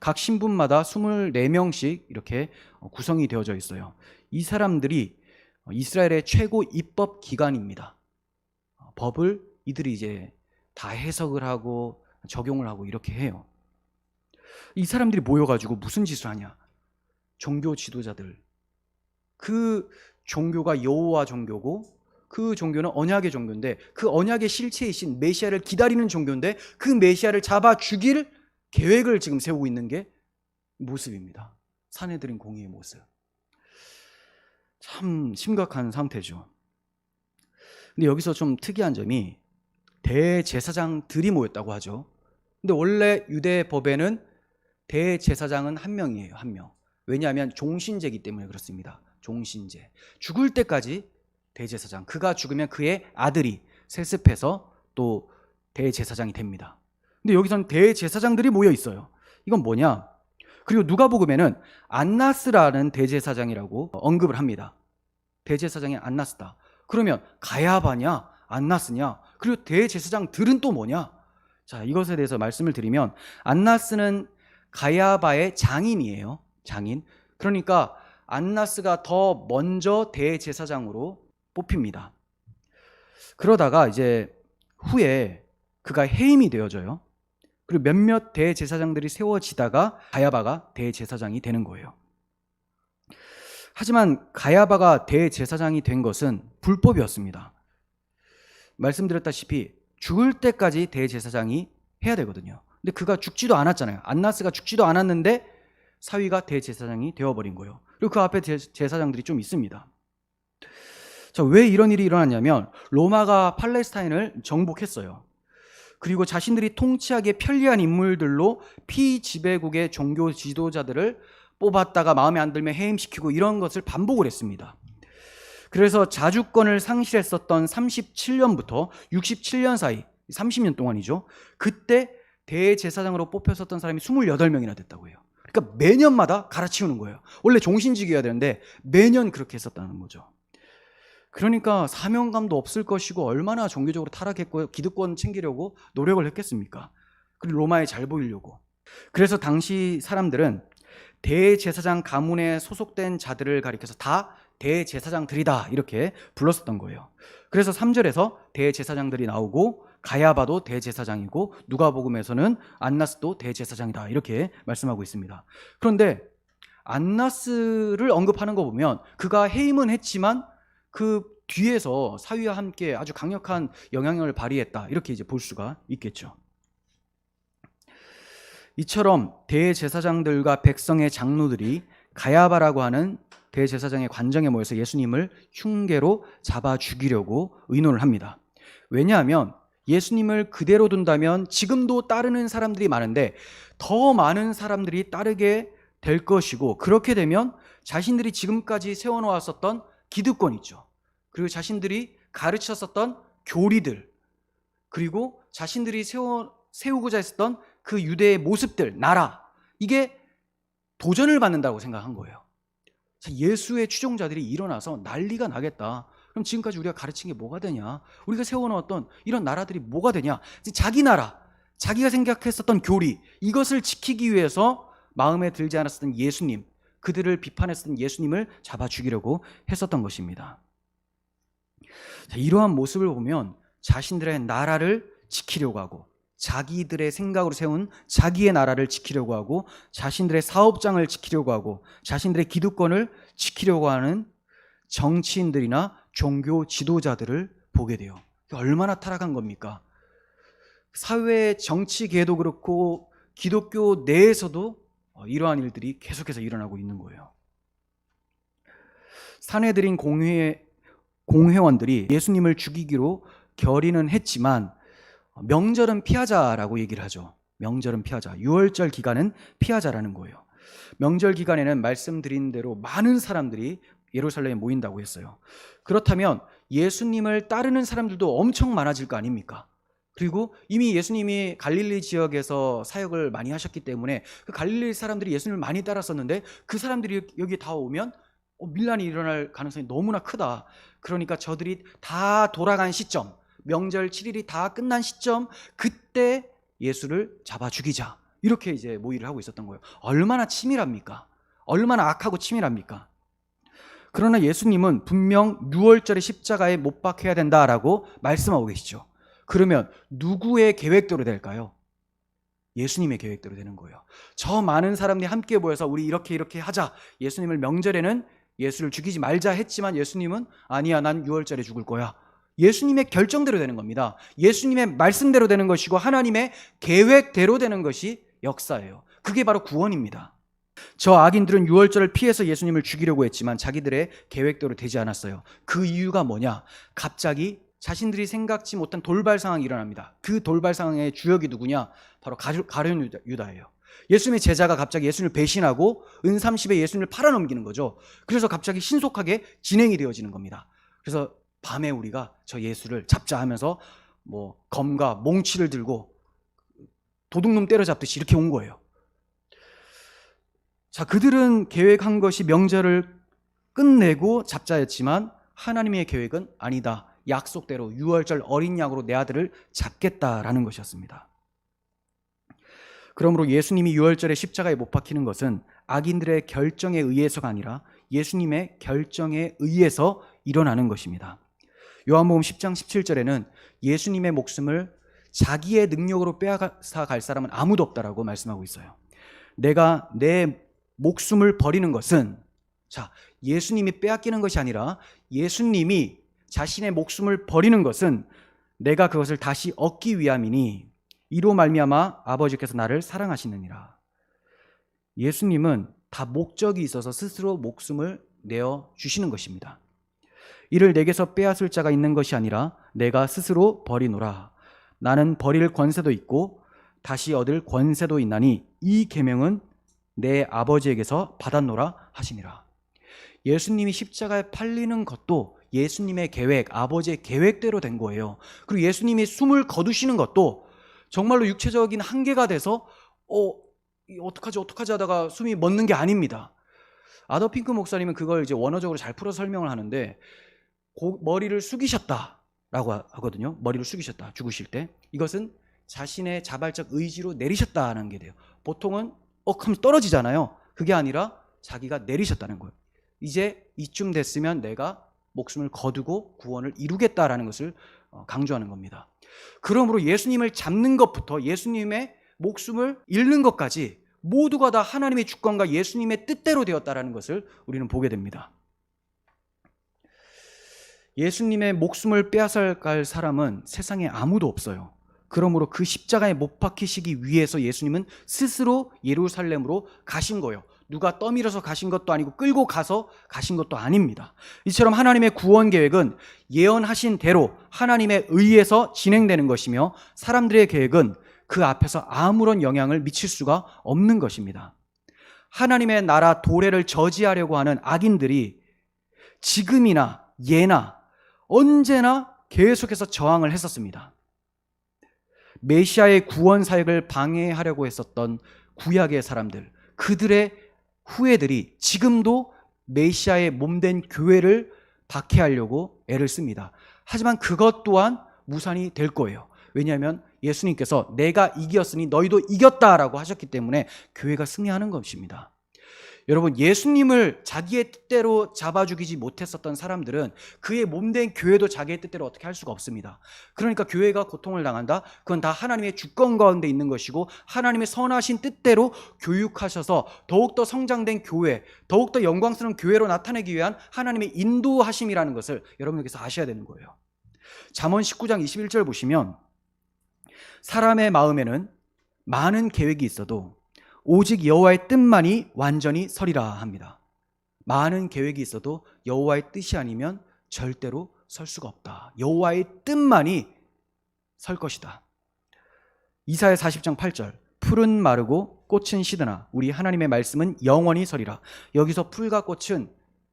각 신분마다 24명씩 이렇게 구성이 되어져 있어요. 이 사람들이 이스라엘의 최고 입법 기관입니다. 법을 이들이 이제 다 해석을 하고 적용을 하고 이렇게 해요. 이 사람들이 모여가지고 무슨 짓을 하냐? 종교 지도자들. 그 종교가 여호와 종교고 그 종교는 언약의 종교인데 그 언약의 실체이신 메시아를 기다리는 종교인데 그 메시아를 잡아 죽일 계획을 지금 세우고 있는 게 모습입니다. 사내들인 공의의 모습. 참 심각한 상태죠. 근데 여기서 좀 특이한 점이 대제사장들이 모였다고 하죠. 근데 원래 유대 법에는 대제사장은 한 명이에요. 한 명. 왜냐하면 종신제이기 때문에 그렇습니다. 종신제. 죽을 때까지 대제사장. 그가 죽으면 그의 아들이 세습해서 또 대제사장이 됩니다. 근데 여기서는 대제사장들이 모여 있어요. 이건 뭐냐? 그리고 누가복음에는 안나스라는 대제사장이라고 언급을 합니다. 대제사장이 안나스다. 그러면 가야바냐 안나스냐, 그리고 대제사장들은 또 뭐냐? 자, 이것에 대해서 말씀을 드리면 안나스는 가야바의 장인이에요. 장인. 그러니까 안나스가 더 먼저 대제사장으로 뽑힙니다. 그러다가 이제 후에 그가 해임이 되어져요. 그리고 몇몇 대제사장들이 세워지다가 가야바가 대제사장이 되는 거예요. 하지만 가야바가 대제사장이 된 것은 불법이었습니다. 말씀드렸다시피 죽을 때까지 대제사장이 해야 되거든요. 근데 그가 죽지도 않았잖아요. 안나스가 죽지도 않았는데 사위가 대제사장이 되어버린 거예요. 그리고 그 앞에 제사장들이 좀 있습니다. 자, 왜 이런 일이 일어났냐면 로마가 팔레스타인을 정복했어요. 그리고 자신들이 통치하기에 편리한 인물들로 피지배국의 종교 지도자들을 뽑았다가 마음에 안 들면 해임시키고 이런 것을 반복을 했습니다. 그래서 자주권을 상실했었던 37년부터 67년 사이 30년 동안이죠. 그때 대제사장으로 뽑혔었던 사람이 28명이나 됐다고 해요. 그러니까 매년마다 갈아치우는 거예요. 원래 종신직이어야 되는데 매년 그렇게 했었다는 거죠. 그러니까 사명감도 없을 것이고 얼마나 종교적으로 타락했고 기득권 챙기려고 노력을 했겠습니까? 그리고 로마에 잘 보이려고. 그래서 당시 사람들은 대제사장 가문에 소속된 자들을 가리켜서 다 대제사장들이다 이렇게 불렀었던 거예요. 그래서 3절에서 대제사장들이 나오고 가야바도 대제사장이고 누가복음에서는 안나스도 대제사장이다 이렇게 말씀하고 있습니다. 그런데 안나스를 언급하는 거 보면 그가 해임은 했지만 그 뒤에서 사위와 함께 아주 강력한 영향력을 발휘했다 이렇게 이제 볼 수가 있겠죠. 이처럼 대제사장들과 백성의 장로들이 가야바라고 하는 대제사장의 관정에 모여서 예수님을 흉계로 잡아 죽이려고 의논을 합니다. 왜냐하면 예수님을 그대로 둔다면 지금도 따르는 사람들이 많은데 더 많은 사람들이 따르게 될 것이고 그렇게 되면 자신들이 지금까지 세워놓았었던 기득권 있죠. 그리고 자신들이 가르쳤었던 교리들 그리고 자신들이 세우고자 했었던 그 유대의 모습들, 나라 이게 도전을 받는다고 생각한 거예요. 예수의 추종자들이 일어나서 난리가 나겠다. 그럼 지금까지 우리가 가르친 게 뭐가 되냐? 우리가 세워놓았던 이런 나라들이 뭐가 되냐? 자기 나라, 자기가 생각했었던 교리 이것을 지키기 위해서 마음에 들지 않았었던 예수님, 그들을 비판했었던 예수님을 잡아 죽이려고 했었던 것입니다. 자, 이러한 모습을 보면 자신들의 나라를 지키려고 하고 자기들의 생각으로 세운 자기의 나라를 지키려고 하고 자신들의 사업장을 지키려고 하고 자신들의 기득권을 지키려고 하는 정치인들이나 종교 지도자들을 보게 돼요. 얼마나 타락한 겁니까? 사회 정치계도 그렇고 기독교 내에서도 이러한 일들이 계속해서 일어나고 있는 거예요. 산헤드린 공회원들이 예수님을 죽이기로 결의는 했지만 명절은 피하자라고 얘기를 하죠. 명절은 피하자. 유월절 기간은 피하자라는 거예요. 명절 기간에는 말씀드린 대로 많은 사람들이 예루살렘에 모인다고 했어요. 그렇다면 예수님을 따르는 사람들도 엄청 많아질 거 아닙니까? 그리고 이미 예수님이 갈릴리 지역에서 사역을 많이 하셨기 때문에 그 갈릴리 사람들이 예수님을 많이 따랐었는데 그 사람들이 여기 다 오면 밀란이 일어날 가능성이 너무나 크다. 그러니까 저들이 다 돌아간 시점, 명절 7일이 다 끝난 시점, 그때 예수를 잡아 죽이자. 이렇게 이제 모의를 하고 있었던 거예요. 얼마나 치밀합니까? 얼마나 악하고 치밀합니까? 그러나 예수님은 분명 6월절에 십자가에 못 박혀야 된다라고 말씀하고 계시죠. 그러면 누구의 계획대로 될까요? 예수님의 계획대로 되는 거예요. 저 많은 사람들이 함께 모여서 우리 이렇게 하자. 예수님을 명절에는 예수를 죽이지 말자 했지만 예수님은 아니야, 난 6월절에 죽을 거야. 예수님의 결정대로 되는 겁니다. 예수님의 말씀대로 되는 것이고 하나님의 계획대로 되는 것이 역사예요. 그게 바로 구원입니다. 저 악인들은 6월절을 피해서 예수님을 죽이려고 했지만 자기들의 계획대로 되지 않았어요. 그 이유가 뭐냐? 갑자기 자신들이 생각지 못한 돌발 상황이 일어납니다. 그 돌발 상황의 주역이 누구냐? 바로 가룟 유다예요. 예수님의 제자가 갑자기 예수님을 배신하고 은30에 예수님을 팔아넘기는 거죠. 그래서 갑자기 신속하게 진행이 되어지는 겁니다. 그래서 밤에 우리가 저 예수를 잡자 하면서 검과 몽치를 들고 도둑놈 때려잡듯이 이렇게 온 거예요. 자, 그들은 계획한 것이 명절을 끝내고 잡자였지만 하나님의 계획은 아니다. 약속대로 6월절 어린 양으로 내 아들을 잡겠다라는 것이었습니다. 그러므로 예수님이 6월절에 십자가에 못 박히는 것은 악인들의 결정에 의해서가 아니라 예수님의 결정에 의해서 일어나는 것입니다. 요한복음 10장 17절에는 예수님의 목숨을 자기의 능력으로 빼앗아 갈 사람은 아무도 없다라고 말씀하고 있어요. 내가 내 목숨을 버리는 것은, 자, 예수님이 빼앗기는 것이 아니라 예수님이 자신의 목숨을 버리는 것은 내가 그것을 다시 얻기 위함이니 이로 말미암아 아버지께서 나를 사랑하시느니라. 예수님은 다 목적이 있어서 스스로 목숨을 내어 주시는 것입니다. 이를 내게서 빼앗을 자가 있는 것이 아니라 내가 스스로 버리노라. 나는 버릴 권세도 있고 다시 얻을 권세도 있나니 이 계명은 내 아버지에게서 받았노라 하시니라. 예수님이 십자가에 팔리는 것도 예수님의 계획, 아버지의 계획대로 된 거예요. 그리고 예수님이 숨을 거두시는 것도 정말로 육체적인 한계가 돼서 어떡하지 하다가 숨이 멎는 게 아닙니다. 아더 핑크 목사님은 그걸 이제 원어적으로 잘 풀어서 설명을 하는데 머리를 숙이셨다라고 하거든요. 머리를 숙이셨다, 죽으실 때. 이것은 자신의 자발적 의지로 내리셨다는 게 돼요. 보통은 하면 떨어지잖아요. 그게 아니라 자기가 내리셨다는 거예요. 이제 이쯤 됐으면 내가 목숨을 거두고 구원을 이루겠다라는 것을 강조하는 겁니다. 그러므로 예수님을 잡는 것부터 예수님의 목숨을 잃는 것까지 모두가 다 하나님의 주권과 예수님의 뜻대로 되었다라는 것을 우리는 보게 됩니다. 예수님의 목숨을 빼앗아갈 사람은 세상에 아무도 없어요. 그러므로 그 십자가에 못 박히시기 위해서 예수님은 스스로 예루살렘으로 가신 거예요. 누가 떠밀어서 가신 것도 아니고 끌고 가서 가신 것도 아닙니다. 이처럼 하나님의 구원 계획은 예언하신 대로 하나님에 의해서 진행되는 것이며 사람들의 계획은 그 앞에서 아무런 영향을 미칠 수가 없는 것입니다. 하나님의 나라 도래를 저지하려고 하는 악인들이 지금이나 예나 언제나 계속해서 저항을 했었습니다. 메시아의 구원 사역을 방해하려고 했었던 구약의 사람들, 그들의 후예들이 지금도 메시아의 몸된 교회를 박해하려고 애를 씁니다. 하지만 그것 또한 무산이 될 거예요. 왜냐하면 예수님께서 내가 이겼으니 너희도 이겼다라고 하셨기 때문에 교회가 승리하는 것입니다. 여러분, 예수님을 자기의 뜻대로 잡아 죽이지 못했었던 사람들은 그의 몸된 교회도 자기의 뜻대로 어떻게 할 수가 없습니다. 그러니까 교회가 고통을 당한다? 그건 다 하나님의 주권 가운데 있는 것이고 하나님의 선하신 뜻대로 교육하셔서 더욱더 성장된 교회, 더욱더 영광스러운 교회로 나타내기 위한 하나님의 인도하심이라는 것을 여러분께서 아셔야 되는 거예요. 잠언 19장 21절 보시면 사람의 마음에는 많은 계획이 있어도 오직 여호와의 뜻만이 완전히 서리라 합니다. 많은 계획이 있어도 여호와의 뜻이 아니면 절대로 설 수가 없다. 여호와의 뜻만이 설 것이다. 이사야 40장 8절, 풀은 마르고 꽃은 시드나 우리 하나님의 말씀은 영원히 서리라. 여기서 풀과 꽃은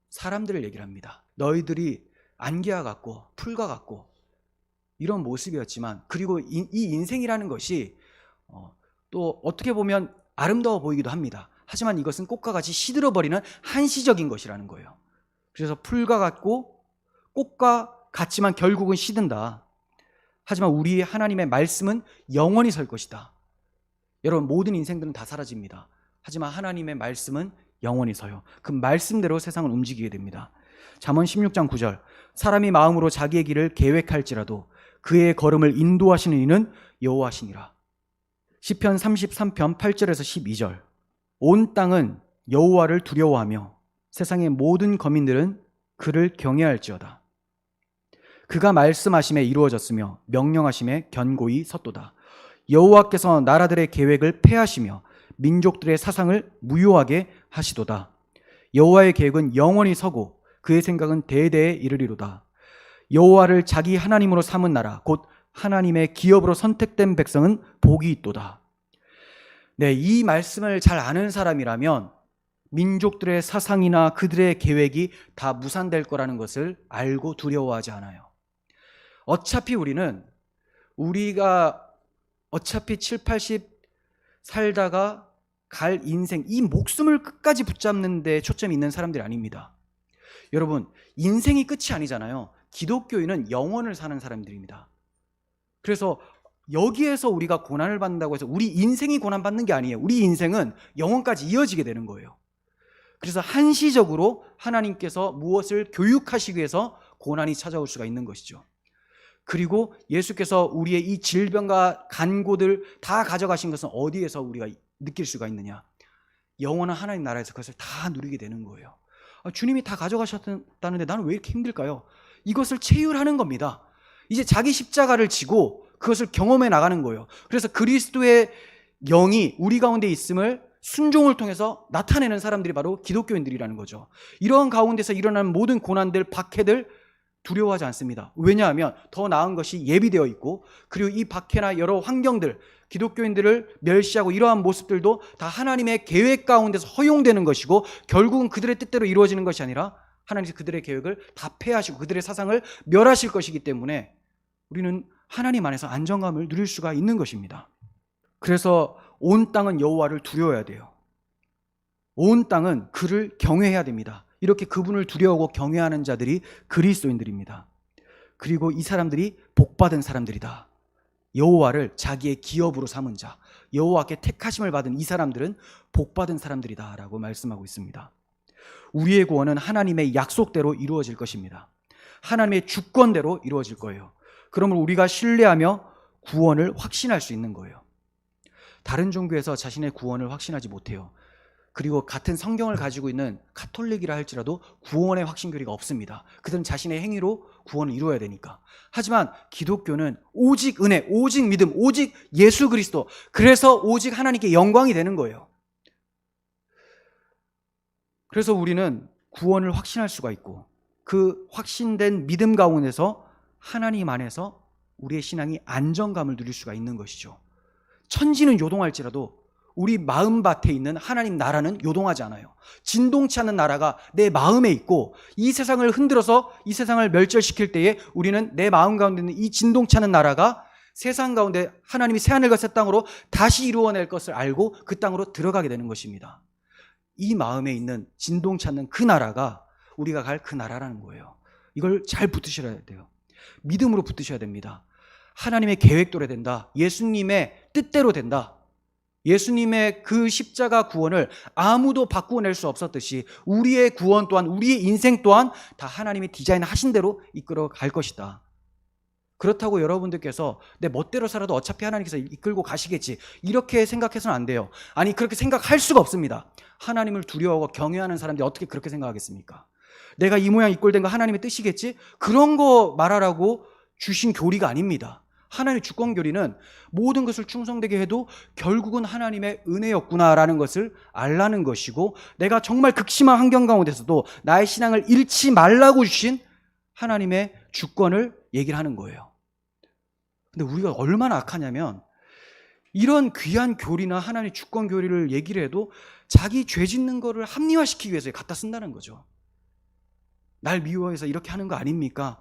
사람들을 얘기를 합니다. 너희들이 안개와 같고 풀과 같고 이런 모습이었지만, 그리고 이 인생이라는 것이 또 어떻게 보면 아름다워 보이기도 합니다. 하지만 이것은 꽃과 같이 시들어버리는 한시적인 것이라는 거예요. 그래서 풀과 같고 꽃과 같지만 결국은 시든다. 하지만 우리 하나님의 말씀은 영원히 설 것이다. 여러분, 모든 인생들은 다 사라집니다. 하지만 하나님의 말씀은 영원히 서요. 그 말씀대로 세상을 움직이게 됩니다. 잠언 16장 9절, 사람이 마음으로 자기의 길을 계획할지라도 그의 걸음을 인도하시는 이는 여호와시니라. 시편 33편 8절에서 12절, 온 땅은 여호와를 두려워하며 세상의 모든 거민들은 그를 경외할지어다. 그가 말씀하심에 이루어졌으며 명령하심에 견고히 섰도다. 여호와께서 나라들의 계획을 폐하시며 민족들의 사상을 무효하게 하시도다. 여호와의 계획은 영원히 서고 그의 생각은 대대에 이르리로다. 여호와를 자기 하나님으로 삼은 나라 곧 하나님의 기업으로 선택된 백성은 복이 있도다. 네, 이 말씀을 잘 아는 사람이라면 민족들의 사상이나 그들의 계획이 다 무산될 거라는 것을 알고 두려워하지 않아요. 어차피 우리가 어차피 7, 80 살다가 갈 인생, 이 목숨을 끝까지 붙잡는 데 초점이 있는 사람들이 아닙니다. 여러분, 인생이 끝이 아니잖아요. 기독교인은 영원을 사는 사람들입니다. 그래서 여기에서 우리가 고난을 받는다고 해서 우리 인생이 고난받는 게 아니에요. 우리 인생은 영원까지 이어지게 되는 거예요. 그래서 한시적으로 하나님께서 무엇을 교육하시기 위해서 고난이 찾아올 수가 있는 것이죠. 그리고 예수께서 우리의 이 질병과 간고들 다 가져가신 것은 어디에서 우리가 느낄 수가 있느냐? 영원한 하나님 나라에서 그것을 다 누리게 되는 거예요. 주님이 다 가져가셨다는데 나는 왜 이렇게 힘들까요? 이것을 체휼하는 겁니다. 이제 자기 십자가를 지고 그것을 경험해 나가는 거예요. 그래서 그리스도의 영이 우리 가운데 있음을 순종을 통해서 나타내는 사람들이 바로 기독교인들이라는 거죠. 이러한 가운데서 일어나는 모든 고난들, 박해들 두려워하지 않습니다. 왜냐하면 더 나은 것이 예비되어 있고, 그리고 이 박해나 여러 환경들, 기독교인들을 멸시하고 이러한 모습들도 다 하나님의 계획 가운데서 허용되는 것이고, 결국은 그들의 뜻대로 이루어지는 것이 아니라 하나님께서 그들의 계획을 다 폐하시고 그들의 사상을 멸하실 것이기 때문에 우리는 하나님 안에서 안정감을 누릴 수가 있는 것입니다. 그래서 온 땅은 여호와를 두려워해야 돼요. 온 땅은 그를 경외해야 됩니다. 이렇게 그분을 두려워하고 경외하는 자들이 그리스도인들입니다. 그리고 이 사람들이 복받은 사람들이다. 여호와를 자기의 기업으로 삼은 자, 여호와께 택하심을 받은 이 사람들은 복받은 사람들이다 라고 말씀하고 있습니다. 우리의 구원은 하나님의 약속대로 이루어질 것입니다. 하나님의 주권대로 이루어질 거예요. 그러면 우리가 신뢰하며 구원을 확신할 수 있는 거예요. 다른 종교에서 자신의 구원을 확신하지 못해요. 그리고 같은 성경을 가지고 있는 가톨릭이라 할지라도 구원의 확신교리가 없습니다. 그들은 자신의 행위로 구원을 이루어야 되니까. 하지만 기독교는 오직 은혜, 오직 믿음, 오직 예수 그리스도, 그래서 오직 하나님께 영광이 되는 거예요. 그래서 우리는 구원을 확신할 수가 있고, 그 확신된 믿음 가운데서 하나님 안에서 우리의 신앙이 안정감을 누릴 수가 있는 것이죠. 천지는 요동할지라도 우리 마음밭에 있는 하나님 나라는 요동하지 않아요. 진동치 않는 나라가 내 마음에 있고, 이 세상을 흔들어서 이 세상을 멸절시킬 때에 우리는 내 마음 가운데 있는 이 진동치 않는 나라가 세상 가운데 하나님이 새하늘과 새 땅으로 다시 이루어낼 것을 알고 그 땅으로 들어가게 되는 것입니다. 이 마음에 있는 진동치 않는 그 나라가 우리가 갈 그 나라라는 거예요. 이걸 잘 붙드셔야 돼요. 믿음으로 붙드셔야 됩니다. 하나님의 계획대로 된다. 예수님의 뜻대로 된다. 예수님의 그 십자가 구원을 아무도 바꾸어낼 수 없었듯이 우리의 구원 또한, 우리의 인생 또한 다 하나님이 디자인하신 대로 이끌어 갈 것이다. 그렇다고 여러분들께서 내 멋대로 살아도 어차피 하나님께서 이끌고 가시겠지, 이렇게 생각해서는 안 돼요. 아니, 그렇게 생각할 수가 없습니다. 하나님을 두려워하고 경외하는 사람들이 어떻게 그렇게 생각하겠습니까? 내가 이 모양 이 꼴 된 거 하나님의 뜻이겠지? 그런 거 말하라고 주신 교리가 아닙니다. 하나님의 주권교리는 모든 것을 충성되게 해도 결국은 하나님의 은혜였구나라는 것을 알라는 것이고, 내가 정말 극심한 환경 가운데서도 나의 신앙을 잃지 말라고 주신 하나님의 주권을 얘기를 하는 거예요. 근데 우리가 얼마나 악하냐면, 이런 귀한 교리나 하나님의 주권 교리를 얘기를 해도 자기 죄 짓는 거를 합리화시키기 위해서 갖다 쓴다는 거죠. 날 미워해서 이렇게 하는 거 아닙니까?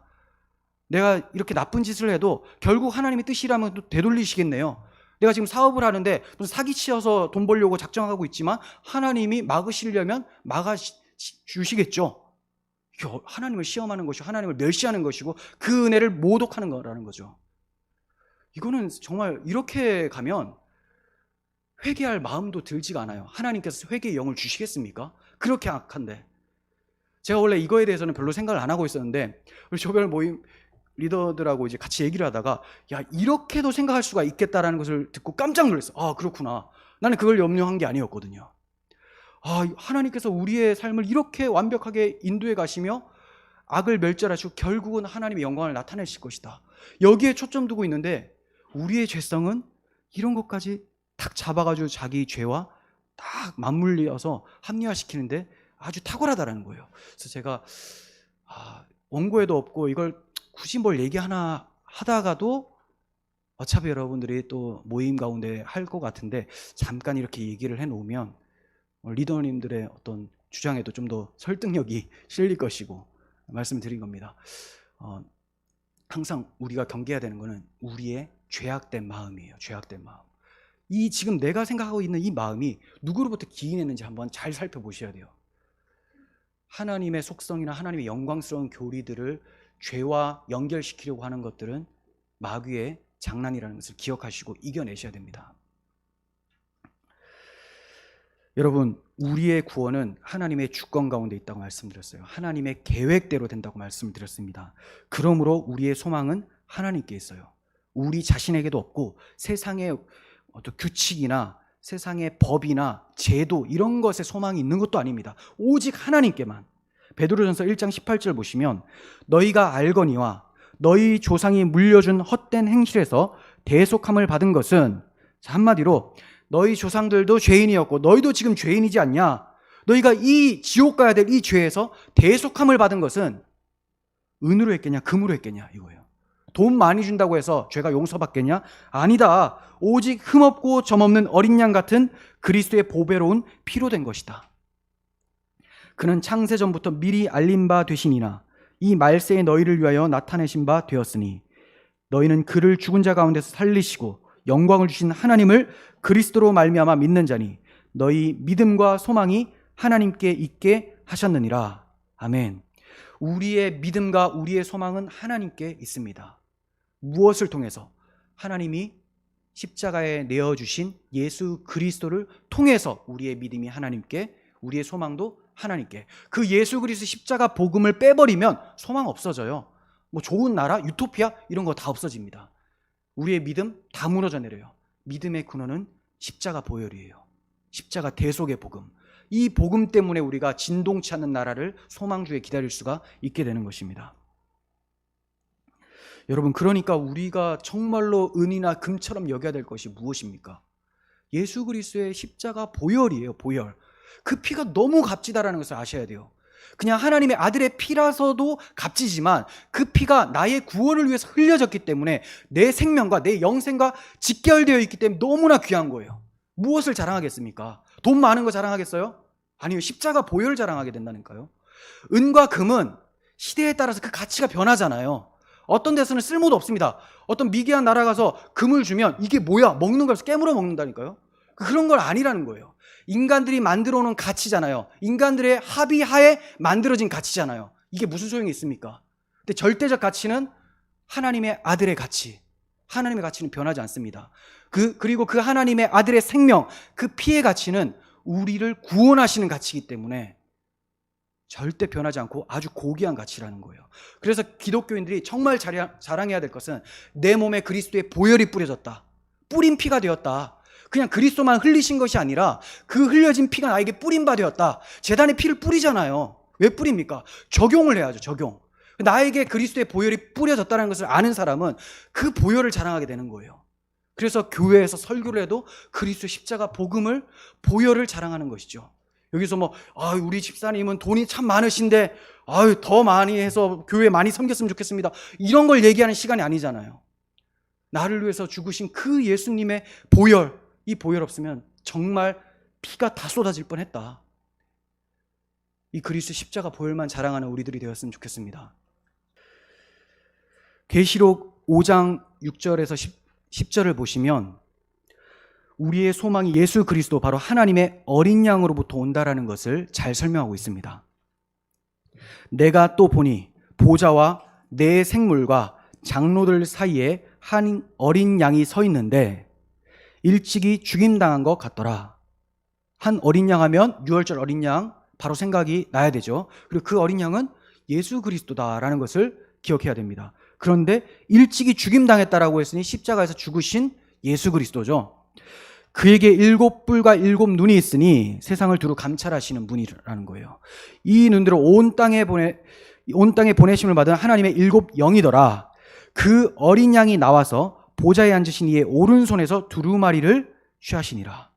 내가 이렇게 나쁜 짓을 해도 결국 하나님의 뜻이라면 또 되돌리시겠네요. 내가 지금 사업을 하는데 무슨 사기치어서 돈 벌려고 작정하고 있지만 하나님이 막으시려면 막아주시겠죠. 하나님을 시험하는 것이고 하나님을 멸시하는 것이고 그 은혜를 모독하는 거라는 거죠. 이거는 정말 이렇게 가면 회개할 마음도 들지가 않아요. 하나님께서 회개의 영을 주시겠습니까? 그렇게 악한데. 제가 원래 이거에 대해서는 별로 생각을 안 하고 있었는데 우리 조별 모임 리더들하고 이제 같이 얘기를 하다가, 야, 이렇게도 생각할 수가 있겠다라는 것을 듣고 깜짝 놀랐어요. 아, 그렇구나. 나는 그걸 염려한 게 아니었거든요. 아, 하나님께서 우리의 삶을 이렇게 완벽하게 인도해 가시며 악을 멸절하시고 결국은 하나님의 영광을 나타내실 것이다. 여기에 초점 두고 있는데 우리의 죄성은 이런 것까지 탁 잡아가지고 자기 죄와 딱 맞물려서 합리화시키는데 아주 탁월하다라는 거예요. 그래서 제가 원고에도 없고 이걸 굳이 뭘 얘기하나 하다가도 어차피 여러분들이 또 모임 가운데 할 것 같은데 잠깐 이렇게 얘기를 해놓으면 리더님들의 어떤 주장에도 좀 더 설득력이 실릴 것이고 말씀드린 겁니다. 항상 우리가 경계해야 되는 것은 우리의 죄악된 마음이에요. 죄악된 마음. 이 지금 내가 생각하고 있는 이 마음이 누구로부터 기인했는지 한번 잘 살펴보셔야 돼요. 하나님의 속성이나 하나님의 영광스러운 교리들을 죄와 연결시키려고 하는 것들은 마귀의 장난이라는 것을 기억하시고 이겨내셔야 됩니다. 여러분, 우리의 구원은 하나님의 주권 가운데 있다고 말씀드렸어요. 하나님의 계획대로 된다고 말씀드렸습니다. 그러므로 우리의 소망은 하나님께 있어요. 우리 자신에게도 없고 세상의 어떤 규칙이나 세상의 법이나 제도 이런 것에 소망이 있는 것도 아닙니다. 오직 하나님께만. 베드로전서 1장 18절 보시면 너희가 알거니와 너희 조상이 물려준 헛된 행실에서 대속함을 받은 것은, 한마디로 너희 조상들도 죄인이었고 너희도 지금 죄인이지 않냐? 너희가 이 지옥 가야 될 이 죄에서 대속함을 받은 것은 은으로 했겠냐 금으로 했겠냐 이거예요. 돈 많이 준다고 해서 죄가 용서받겠냐? 아니다. 오직 흠없고 점없는 어린 양 같은 그리스도의 보배로운 피로 된 것이다. 그는 창세전부터 미리 알린 바 되시니나 이 말세에 너희를 위하여 나타내신 바 되었으니 너희는 그를 죽은 자 가운데서 살리시고 영광을 주신 하나님을 그리스도로 말미암아 믿는 자니 너희 믿음과 소망이 하나님께 있게 하셨느니라. 아멘. 우리의 믿음과 우리의 소망은 하나님께 있습니다. 무엇을 통해서? 하나님이 십자가에 내어주신 예수 그리스도를 통해서 우리의 믿음이 하나님께, 우리의 소망도 하나님께. 그 예수 그리스도 십자가 복음을 빼버리면 소망 없어져요. 뭐 좋은 나라, 유토피아 이런 거 다 없어집니다. 우리의 믿음 다 무너져 내려요. 믿음의 근원은 십자가 보혈이에요. 십자가 대속의 복음. 이 복음 때문에 우리가 진동치 않는 나라를 소망주에 기다릴 수가 있게 되는 것입니다. 여러분, 그러니까 우리가 정말로 은이나 금처럼 여겨야 될 것이 무엇입니까? 예수 그리스도의 십자가 보혈이에요. 보혈. 그 피가 너무 값지다라는 것을 아셔야 돼요. 그냥 하나님의 아들의 피라서도 값지지만 그 피가 나의 구원을 위해서 흘려졌기 때문에 내 생명과 내 영생과 직결되어 있기 때문에 너무나 귀한 거예요. 무엇을 자랑하겠습니까? 돈 많은 거 자랑하겠어요? 아니요. 십자가 보혈을 자랑하게 된다니까요. 은과 금은 시대에 따라서 그 가치가 변하잖아요. 어떤 데서는 쓸모도 없습니다. 어떤 미개한 나라 가서 금을 주면 이게 뭐야? 먹는 거라서 깨물어 먹는다니까요. 그런 건 아니라는 거예요. 인간들이 만들어 놓은 가치잖아요. 인간들의 합의하에 만들어진 가치잖아요. 이게 무슨 소용이 있습니까? 근데 절대적 가치는 하나님의 아들의 가치. 하나님의 가치는 변하지 않습니다. 그리고 그 하나님의 아들의 생명, 그 피의 가치는 우리를 구원하시는 가치이기 때문에 절대 변하지 않고 아주 고귀한 가치라는 거예요. 그래서 기독교인들이 정말 자랑해야 될 것은 내 몸에 그리스도의 보혈이 뿌려졌다. 뿌린 피가 되었다. 그냥 그리스도만 흘리신 것이 아니라 그 흘려진 피가 나에게 뿌린 바 되었다. 제단에 피를 뿌리잖아요. 왜 뿌립니까? 적용을 해야죠. 적용. 나에게 그리스도의 보혈이 뿌려졌다는 것을 아는 사람은 그 보혈을 자랑하게 되는 거예요. 그래서 교회에서 설교를 해도 그리스도 십자가 복음을, 보혈을 자랑하는 것이죠. 여기서 우리 집사님은 돈이 참 많으신데 더 많이 해서 교회 많이 섬겼으면 좋겠습니다, 이런 걸 얘기하는 시간이 아니잖아요. 나를 위해서 죽으신 그 예수님의 보혈, 이 보혈 없으면 정말 피가 다 쏟아질 뻔했다. 이 그리스도 십자가 보혈만 자랑하는 우리들이 되었으면 좋겠습니다. 계시록 5장 6절에서 10절을 보시면 우리의 소망이 예수 그리스도, 바로 하나님의 어린 양으로부터 온다라는 것을 잘 설명하고 있습니다. 내가 또 보니 보좌와 내 생물과 장로들 사이에 한 어린 양이 서 있는데 일찍이 죽임당한 것 같더라. 한 어린 양 하면 유월절 어린 양 바로 생각이 나야 되죠. 그리고 그 어린 양은 예수 그리스도다라는 것을 기억해야 됩니다. 그런데 일찍이 죽임당했다라고 했으니 십자가에서 죽으신 예수 그리스도죠. 그에게 7뿔과 7눈이 있으니 세상을 두루 감찰하시는 분이라는 거예요. 이 눈으로 온 땅에 보내심을 받은 하나님의 7영이더라. 그 어린 양이 나와서 보좌에 앉으신 이의 오른손에서 두루마리를 취하시니라.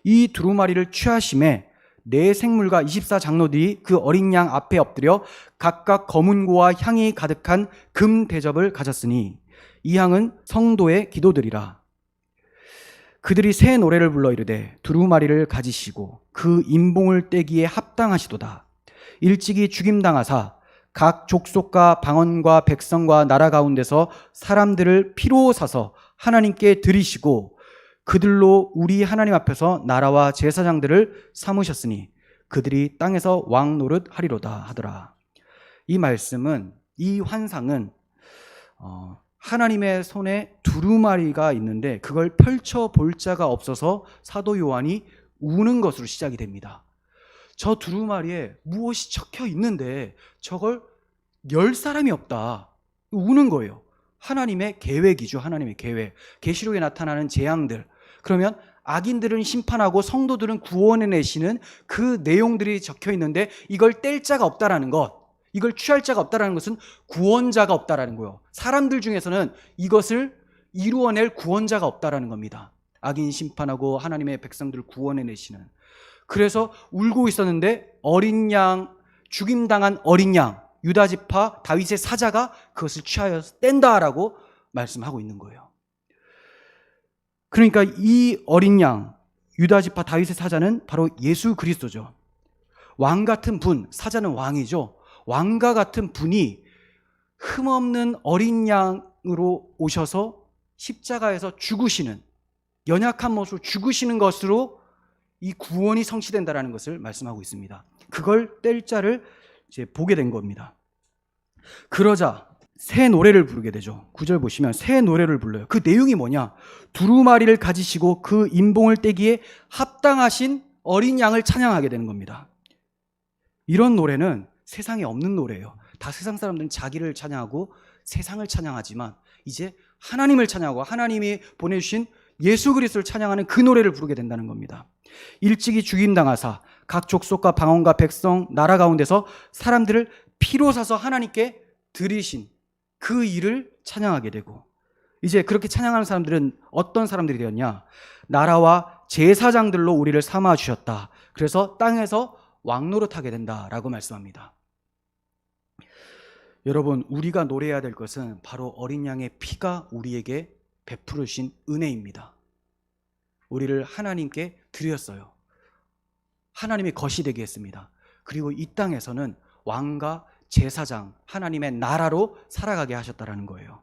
이 두루마리를 취하심에 네 생물과 24장로들이 그 어린 양 앞에 엎드려 각각 검은고와 향이 가득한 금 대접을 가졌으니 이 향은 성도의 기도들이라. 그들이 새 노래를 불러 이르되 두루마리를 가지시고 그 임봉을 떼기에 합당하시도다. 일찍이 죽임당하사 각 족속과 방언과 백성과 나라 가운데서 사람들을 피로 사서 하나님께 드리시고 그들로 우리 하나님 앞에서 나라와 제사장들을 삼으셨으니 그들이 땅에서 왕 노릇 하리로다 하더라. 이 말씀은, 이 환상은 하나님의 손에 두루마리가 있는데 그걸 펼쳐볼 자가 없어서 사도 요한이 우는 것으로 시작이 됩니다. 저 두루마리에 무엇이 적혀 있는데 저걸 열 사람이 없다. 우는 거예요. 하나님의 계획이죠. 하나님의 계획. 계시록에 나타나는 재앙들, 그러면 악인들은 심판하고 성도들은 구원해내시는 그 내용들이 적혀 있는데 이걸 뗄 자가 없다라는 것, 이걸 취할 자가 없다라는 것은 구원자가 없다라는 거예요. 사람들 중에서는 이것을 이루어낼 구원자가 없다라는 겁니다. 악인 심판하고 하나님의 백성들을 구원해내시는. 그래서 울고 있었는데 어린 양, 죽임당한 어린 양, 유다지파 다윗의 사자가 그것을 취하여 뗀다라고 말씀하고 있는 거예요. 그러니까 이 어린 양, 유다지파 다윗의 사자는 바로 예수 그리스도죠. 왕 같은 분, 사자는 왕이죠. 왕과 같은 분이 흠없는 어린 양으로 오셔서 십자가에서 죽으시는, 연약한 모습으로 죽으시는 것으로 이 구원이 성취된다라는 것을 말씀하고 있습니다. 그걸 뗄 자를 이제 보게 된 겁니다. 그러자 새 노래를 부르게 되죠. 9절 보시면 새 노래를 불러요. 그 내용이 뭐냐? 두루마리를 가지시고 그 임봉을 떼기에 합당하신 어린 양을 찬양하게 되는 겁니다. 이런 노래는 세상에 없는 노래예요. 다 세상 사람들은 자기를 찬양하고 세상을 찬양하지만 이제 하나님을 찬양하고 하나님이 보내주신 예수 그리스도를 찬양하는 그 노래를 부르게 된다는 겁니다. 일찍이 죽임당하사 각 족속과 방언과 백성, 나라 가운데서 사람들을 피로 사서 하나님께 드리신 그 일을 찬양하게 되고, 이제 그렇게 찬양하는 사람들은 어떤 사람들이 되었냐? 나라와 제사장들로 우리를 삼아 주셨다. 그래서 땅에서 왕노릇하게 된다라고 말씀합니다. 여러분, 우리가 노래해야 될 것은 바로 어린 양의 피가 우리에게 베푸르신 은혜입니다. 우리를 하나님께 드렸어요. 하나님의 것이 되게 했습니다. 그리고 이 땅에서는 왕과 제사장, 하나님의 나라로 살아가게 하셨다라는 거예요.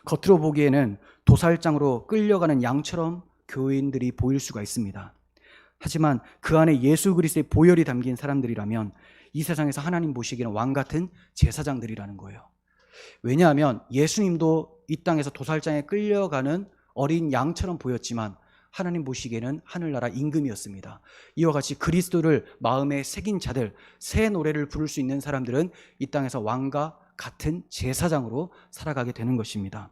겉으로 보기에는 도살장으로 끌려가는 양처럼 교인들이 보일 수가 있습니다. 하지만 그 안에 예수 그리스도의 보혈이 담긴 사람들이라면 이 세상에서 하나님 보시기에는 왕 같은 제사장들이라는 거예요. 왜냐하면 예수님도 이 땅에서 도살장에 끌려가는 어린 양처럼 보였지만 하나님 보시기에는 하늘나라 임금이었습니다. 이와 같이 그리스도를 마음에 새긴 자들, 새 노래를 부를 수 있는 사람들은 이 땅에서 왕과 같은 제사장으로 살아가게 되는 것입니다.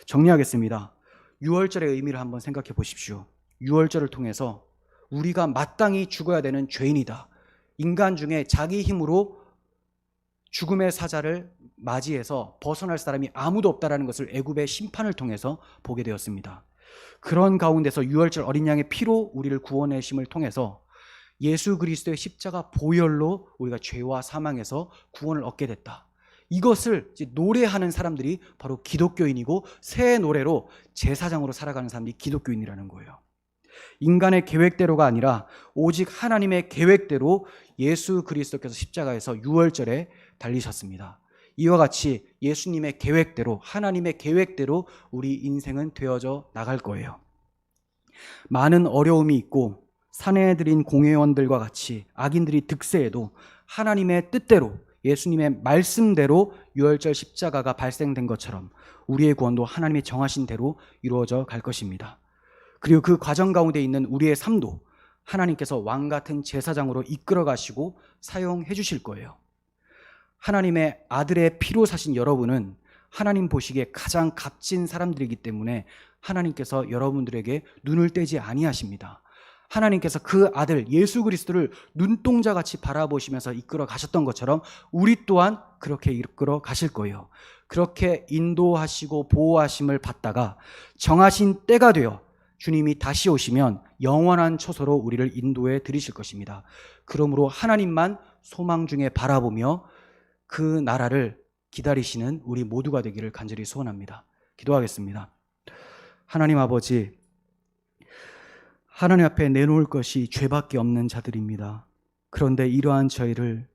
정리하겠습니다. 유월절의 의미를 한번 생각해 보십시오. 유월절을 통해서 우리가 마땅히 죽어야 되는 죄인이다, 인간 중에 자기 힘으로 죽음의 사자를 맞이해서 벗어날 사람이 아무도 없다라는 것을 애굽의 심판을 통해서 보게 되었습니다. 그런 가운데서 유월절 어린 양의 피로 우리를 구원하심을 통해서 예수 그리스도의 십자가 보혈로 우리가 죄와 사망에서 구원을 얻게 됐다. 이것을 이제 노래하는 사람들이 바로 기독교인이고 새 노래로 제사장으로 살아가는 사람들이 기독교인이라는 거예요. 인간의 계획대로가 아니라 오직 하나님의 계획대로 예수 그리스도께서 십자가에서 유월절에 달리셨습니다. 이와 같이 예수님의 계획대로, 하나님의 계획대로 우리 인생은 되어져 나갈 거예요. 많은 어려움이 있고 사내들인 공회원들과 같이 악인들이 득세해도 하나님의 뜻대로, 예수님의 말씀대로 유월절 십자가가 발생된 것처럼 우리의 구원도 하나님의 정하신 대로 이루어져 갈 것입니다. 그리고 그 과정 가운데 있는 우리의 삶도 하나님께서 왕 같은 제사장으로 이끌어 가시고 사용해 주실 거예요. 하나님의 아들의 피로 사신 여러분은 하나님 보시기에 가장 값진 사람들이기 때문에 하나님께서 여러분들에게 눈을 떼지 아니하십니다. 하나님께서 그 아들 예수 그리스도를 눈동자같이 바라보시면서 이끌어 가셨던 것처럼 우리 또한 그렇게 이끌어 가실 거예요. 그렇게 인도하시고 보호하심을 받다가 정하신 때가 되어 주님이 다시 오시면 영원한 처소로 우리를 인도해 드리실 것입니다. 그러므로 하나님만 소망 중에 바라보며 그 나라를 기다리시는 우리 모두가 되기를 간절히 소원합니다. 기도하겠습니다. 하나님 아버지, 하나님 앞에 내놓을 것이 죄밖에 없는 자들입니다. 그런데 이러한 저희를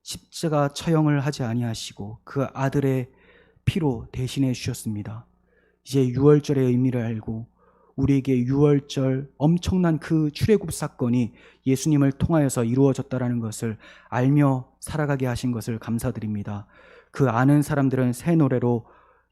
십자가 처형을 하지 아니하시고 그 아들의 피로 대신해 주셨습니다. 이제 유월절의 의미를 알고 우리에게 유월절 엄청난 그 출애굽 사건이 예수님을 통하여서 이루어졌다는 것을 알며 살아가게 하신 것을 감사드립니다. 그 아는 사람들은 새 노래로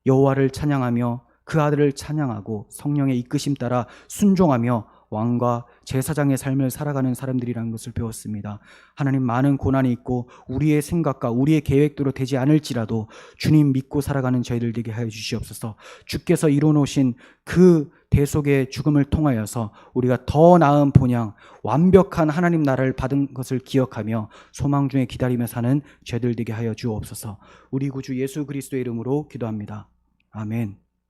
여호와를 찬양하며 그 아들을 찬양하고 성령의 이끄심 따라 순종하며 왕과 제사장의 삶을 살아가는 사람들이라는 것을 배웠습니다. 하나님, 많은 고난이 있고 우리의 생각과 우리의 계획대로 되지 않을지라도 주님 믿고 살아가는 저희들 되게 하여 주시옵소서. 주께서 이루어놓으신 그 대속의 죽음을 통하여서 우리가 더 나은 본향, 완벽한 하나님 나라를 받은 것을 기억하며 소망 중에 기다리며 사는 죄들 되게 하여 주옵소서. 우리 구주 예수 그리스도의 이름으로 기도합니다. 아멘.